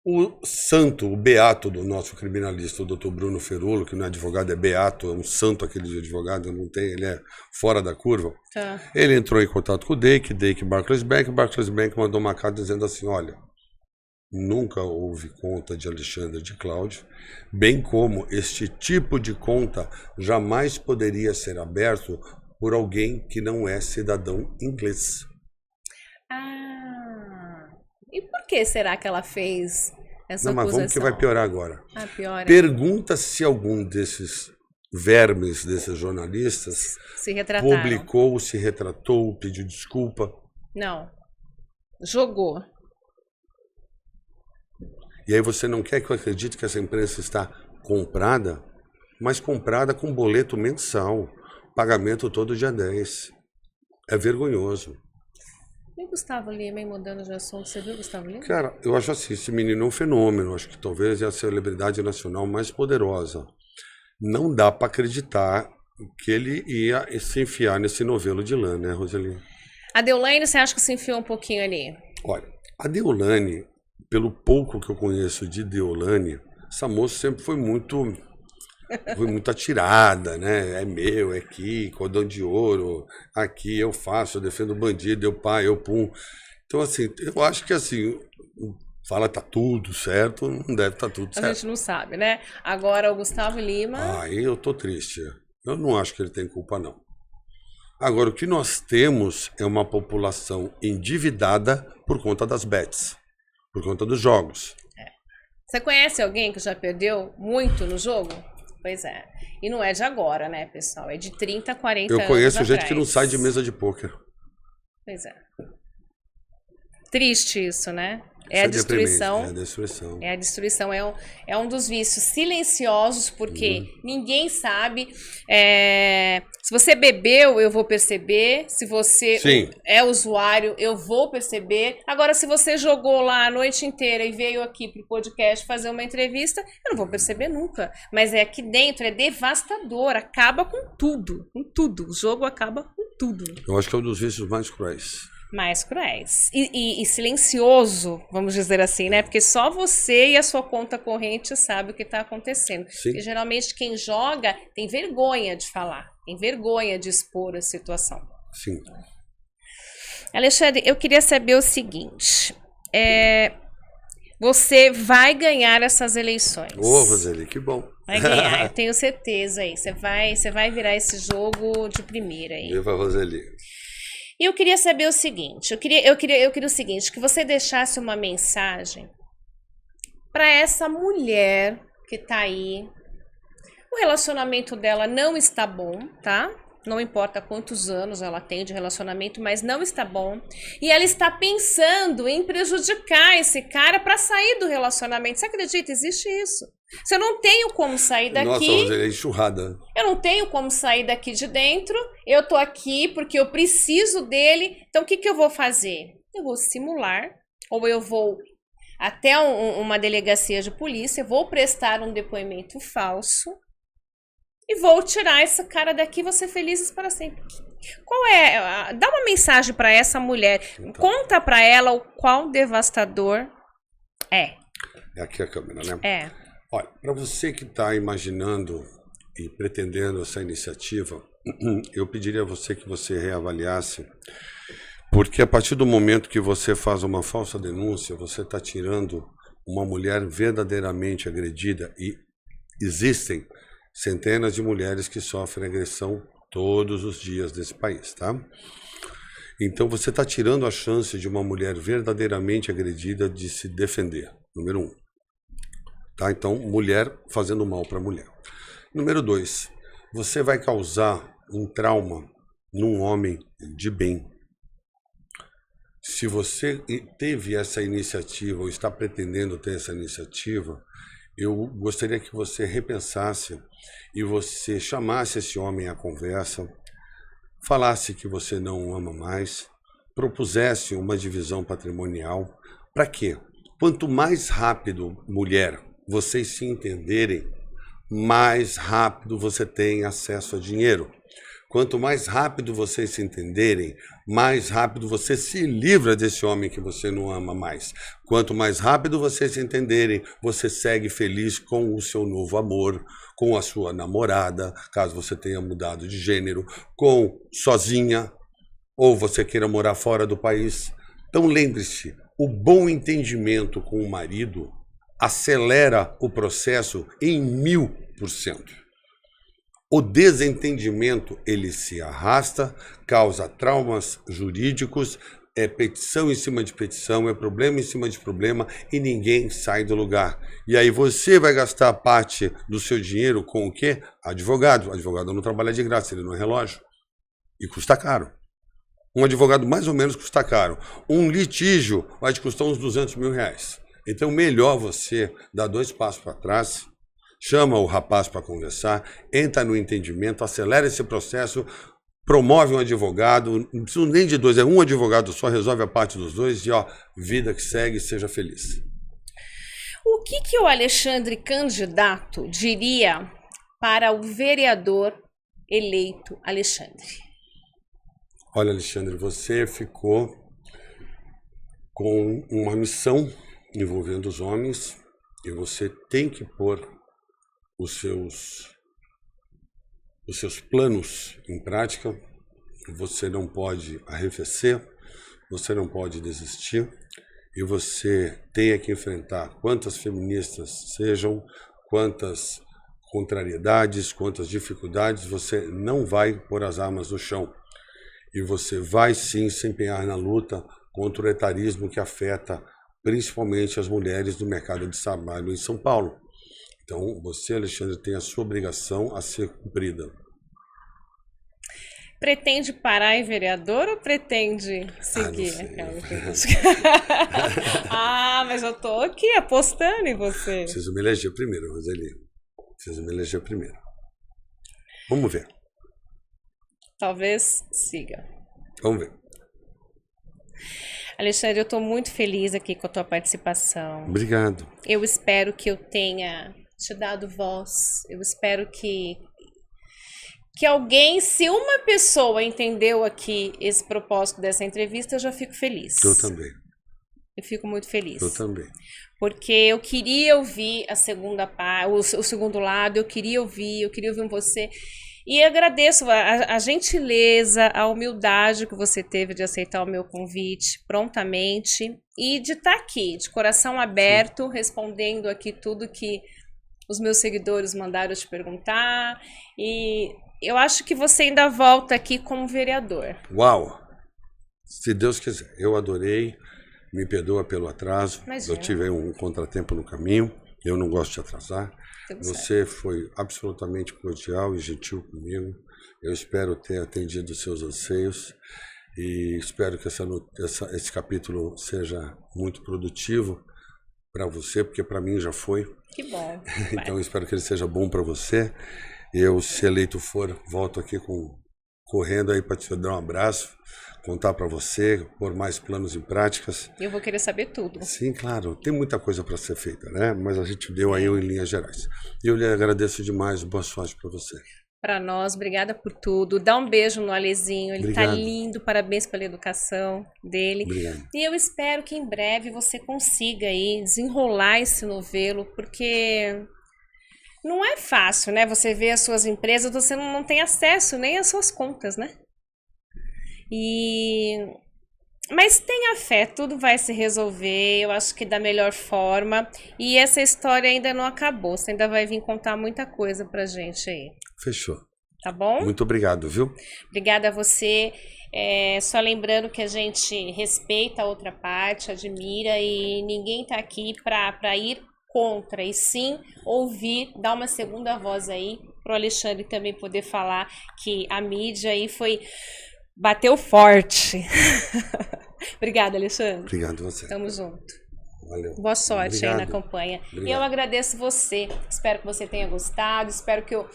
O santo, o beato do nosso criminalista, o doutor Bruno Ferulo, que não é advogado, é beato, é um santo aquele advogado, não tem, ele é fora da curva. Tá. Ele entrou em contato com o Dake Barclays Bank mandou uma carta dizendo assim, olha, nunca houve conta de Alexandre de Cláudio, bem como este tipo de conta jamais poderia ser aberto por alguém que não é cidadão inglês. E por que será que ela fez essa Não, mas acusação? vamos que vai piorar agora. Piora. Pergunta se algum desses vermes desses jornalistas Se retrataram. publicou, se retratou, pediu desculpa. Não. Jogou. E aí você não quer que eu acredite que essa imprensa está comprada, mas comprada com boleto mensal, pagamento todo dia 10. É vergonhoso. E Gustavo Lima, hein, mudando de assunto, você viu Gustavo Lima? Cara, eu acho assim, esse menino é um fenômeno, acho que talvez é a celebridade nacional mais poderosa. Não dá para acreditar que ele ia se enfiar nesse novelo de lã, né, Roseli? A Deolane, você acha que se enfiou um pouquinho ali? Olha, a Deolane, pelo pouco que eu conheço de Deolane, essa moça sempre foi muito atirada, né? É meu, é aqui, cordão de ouro, aqui eu faço, eu defendo o bandido, eu pá, eu pum. Então, assim, eu acho que assim, fala tá tudo certo, não deve tá tudo certo. A gente não sabe, né? Agora o Gustavo Lima... Aí eu tô triste. Eu não acho que ele tem culpa, não. Agora, o que nós temos é uma população endividada por conta das bets, por conta dos jogos. Você conhece alguém que já perdeu muito no jogo? Pois é. E não é de agora, né, pessoal? É de 30, 40 anos Eu conheço atrás. gente que não sai de mesa de pôquer. Pois é. Triste isso, né? É Isso a destruição. É a destruição. É a destruição. É um dos vícios silenciosos, porque ninguém sabe. Se você bebeu, eu vou perceber. Se você Sim. é usuário, eu vou perceber. Agora, se você jogou lá a noite inteira e veio aqui pro podcast fazer uma entrevista, eu não vou perceber nunca. Mas aqui dentro, é devastador. Acaba com tudo. Com tudo. O jogo acaba com tudo. Eu acho que é um dos vícios mais cruéis. Mais cruéis. E silencioso, vamos dizer assim, né? Porque só você e a sua conta corrente sabe o que está acontecendo. Sim. E geralmente quem joga tem vergonha de falar, tem vergonha de expor a situação. Sim. Alexandre, eu queria saber o seguinte. Você vai ganhar essas eleições. Ô, Roseli, que bom. Vai ganhar, eu tenho certeza aí. Você vai virar esse jogo de primeira aí. Viva, Roseli. E eu queria saber o seguinte, eu queria o seguinte, que você deixasse uma mensagem para essa mulher que tá aí. O relacionamento dela não está bom, tá? Não importa quantos anos ela tem de relacionamento, mas não está bom. E ela está pensando em prejudicar esse cara para sair do relacionamento. Você acredita? Existe isso. Se eu não tenho como sair daqui... Nossa, Roseli, é enxurrada. Eu não tenho como sair daqui de dentro. Eu tô aqui porque eu preciso dele. Então, o que eu vou fazer? Eu vou simular, ou eu vou até uma delegacia de polícia, vou prestar um depoimento falso e vou tirar esse cara daqui e vou ser felizes para sempre. Qual é? Dá uma mensagem para essa mulher. Então, conta para ela o quão devastador é. É aqui a câmera, né? É. Olha, para você que está imaginando e pretendendo essa iniciativa, eu pediria a você que você reavaliasse, porque a partir do momento que você faz uma falsa denúncia, você está tirando uma mulher verdadeiramente agredida, e existem centenas de mulheres que sofrem agressão todos os dias nesse país, tá? Então você está tirando a chance de uma mulher verdadeiramente agredida de se defender, número 1. Tá? Então, mulher fazendo mal para mulher. Número 2, você vai causar um trauma num homem de bem. Se você teve essa iniciativa ou está pretendendo ter essa iniciativa, eu gostaria que você repensasse e você chamasse esse homem à conversa, falasse que você não o ama mais, propusesse uma divisão patrimonial. Para quê? Quanto mais rápido, mulher, vocês se entenderem, mais rápido você tem acesso a dinheiro. Quanto mais rápido vocês se entenderem, mais rápido você se livra desse homem que você não ama mais. Quanto mais rápido vocês se entenderem, você segue feliz com o seu novo amor, com a sua namorada, caso você tenha mudado de gênero, com sozinha, ou você queira morar fora do país. Então lembre-se, o bom entendimento com o marido acelera o processo em 1000%. O desentendimento, ele se arrasta, causa traumas jurídicos, é petição em cima de petição, é problema em cima de problema e ninguém sai do lugar. E aí você vai gastar parte do seu dinheiro com o quê? Advogado. O advogado não trabalha de graça, ele não é relógio. E custa caro. Um advogado mais ou menos custa caro. Um litígio vai te custar uns 200 mil reais. Então melhor você dar 2 passos para trás, chama o rapaz para conversar, entra no entendimento, acelera esse processo, promove um advogado, não precisa nem de 2, é um advogado só, resolve a parte dos 2 e ó, vida que segue, seja feliz. O que o Alexandre candidato diria para o vereador eleito Alexandre? Olha, Alexandre, você ficou com uma missão envolvendo os homens e você tem que pôr os seus planos em prática. Você não pode arrefecer, você não pode desistir e você tem que enfrentar quantas feministas sejam, quantas contrariedades, quantas dificuldades, você não vai pôr as armas no chão. E você vai sim se empenhar na luta contra o etarismo que afeta principalmente as mulheres do mercado de trabalho em São Paulo. Então, você, Alexandre, tem a sua obrigação a ser cumprida. Pretende parar em vereador ou pretende seguir? Mas eu tô aqui apostando em você. Preciso me eleger primeiro, Roseli. Preciso me eleger primeiro. Vamos ver. Talvez siga. Vamos ver. Alexandre, eu estou muito feliz aqui com a tua participação. Obrigado. Eu espero que eu tenha te dado voz. Eu espero que alguém, se uma pessoa entendeu aqui esse propósito dessa entrevista, eu já fico feliz. Eu também. Eu fico muito feliz. Eu também. Porque eu queria ouvir a segunda parte, o segundo lado, eu queria ouvir você. E agradeço a gentileza, a humildade que você teve de aceitar o meu convite prontamente e de estar aqui, de coração aberto, respondendo aqui tudo que os meus seguidores mandaram te perguntar. E eu acho que você ainda volta aqui como vereador. Uau! Se Deus quiser. Eu adorei. Me perdoa pelo atraso. Imagina. Eu tive um contratempo no caminho. Eu não gosto de atrasar. Você foi absolutamente cordial e gentil comigo. Eu espero ter atendido os seus anseios e espero que esse capítulo seja muito produtivo para você, porque para mim já foi. Que bom. Então eu espero que ele seja bom para você. Eu, se eleito for, volto aqui correndo aí para te dar um abraço, contar para você, pôr mais planos em práticas. Eu vou querer saber tudo. Sim, claro. Tem muita coisa para ser feita, né? Mas a gente deu aí em linhas gerais. Eu lhe agradeço demais. Boa sorte para você. Para nós, obrigada por tudo. Dá um beijo no Alezinho. Ele tá lindo. Parabéns pela educação dele. Obrigado. E eu espero que em breve você consiga aí desenrolar esse novelo, porque não é fácil, né? Você vê as suas empresas, você não tem acesso nem às suas contas, né? Mas tenha fé, tudo vai se resolver, eu acho que da melhor forma. E essa história ainda não acabou, você ainda vai vir contar muita coisa pra gente aí. Fechou. Tá bom? Muito obrigado, viu? Obrigada a você. Só lembrando que a gente respeita a outra parte, admira, e ninguém tá aqui pra ir contra, e sim ouvir, dar uma segunda voz aí pro Alexandre também poder falar que a mídia aí bateu forte. Obrigada, Alexandre. Obrigado a você. Tamo junto. Valeu. Boa sorte. Obrigado. Aí na campanha. Obrigado. E eu agradeço você. Espero que você tenha gostado. Espero que eu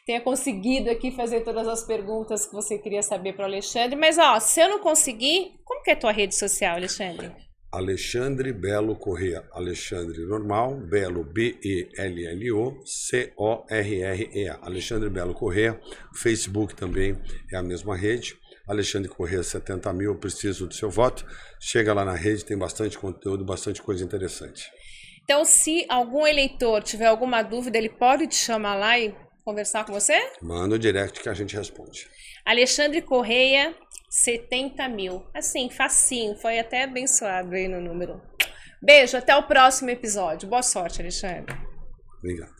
tenha conseguido aqui fazer todas as perguntas que você queria saber para o Alexandre. Mas, se eu não conseguir, como que é a tua rede social, Alexandre? Alexandre Belo Corrêa. Alexandre normal, Belo, B-E-L-L-O, C-O-R-R-E-A. Alexandre Belo Corrêa. Facebook também é a mesma rede. Alexandre Corrêa, 70 mil, eu preciso do seu voto. Chega lá na rede, tem bastante conteúdo, bastante coisa interessante. Então, se algum eleitor tiver alguma dúvida, ele pode te chamar lá e conversar com você? Manda o direct que a gente responde. Alexandre Corrêa, 70 mil. Assim, facinho, foi até abençoado aí no número. Beijo, até o próximo episódio. Boa sorte, Alexandre. Obrigado.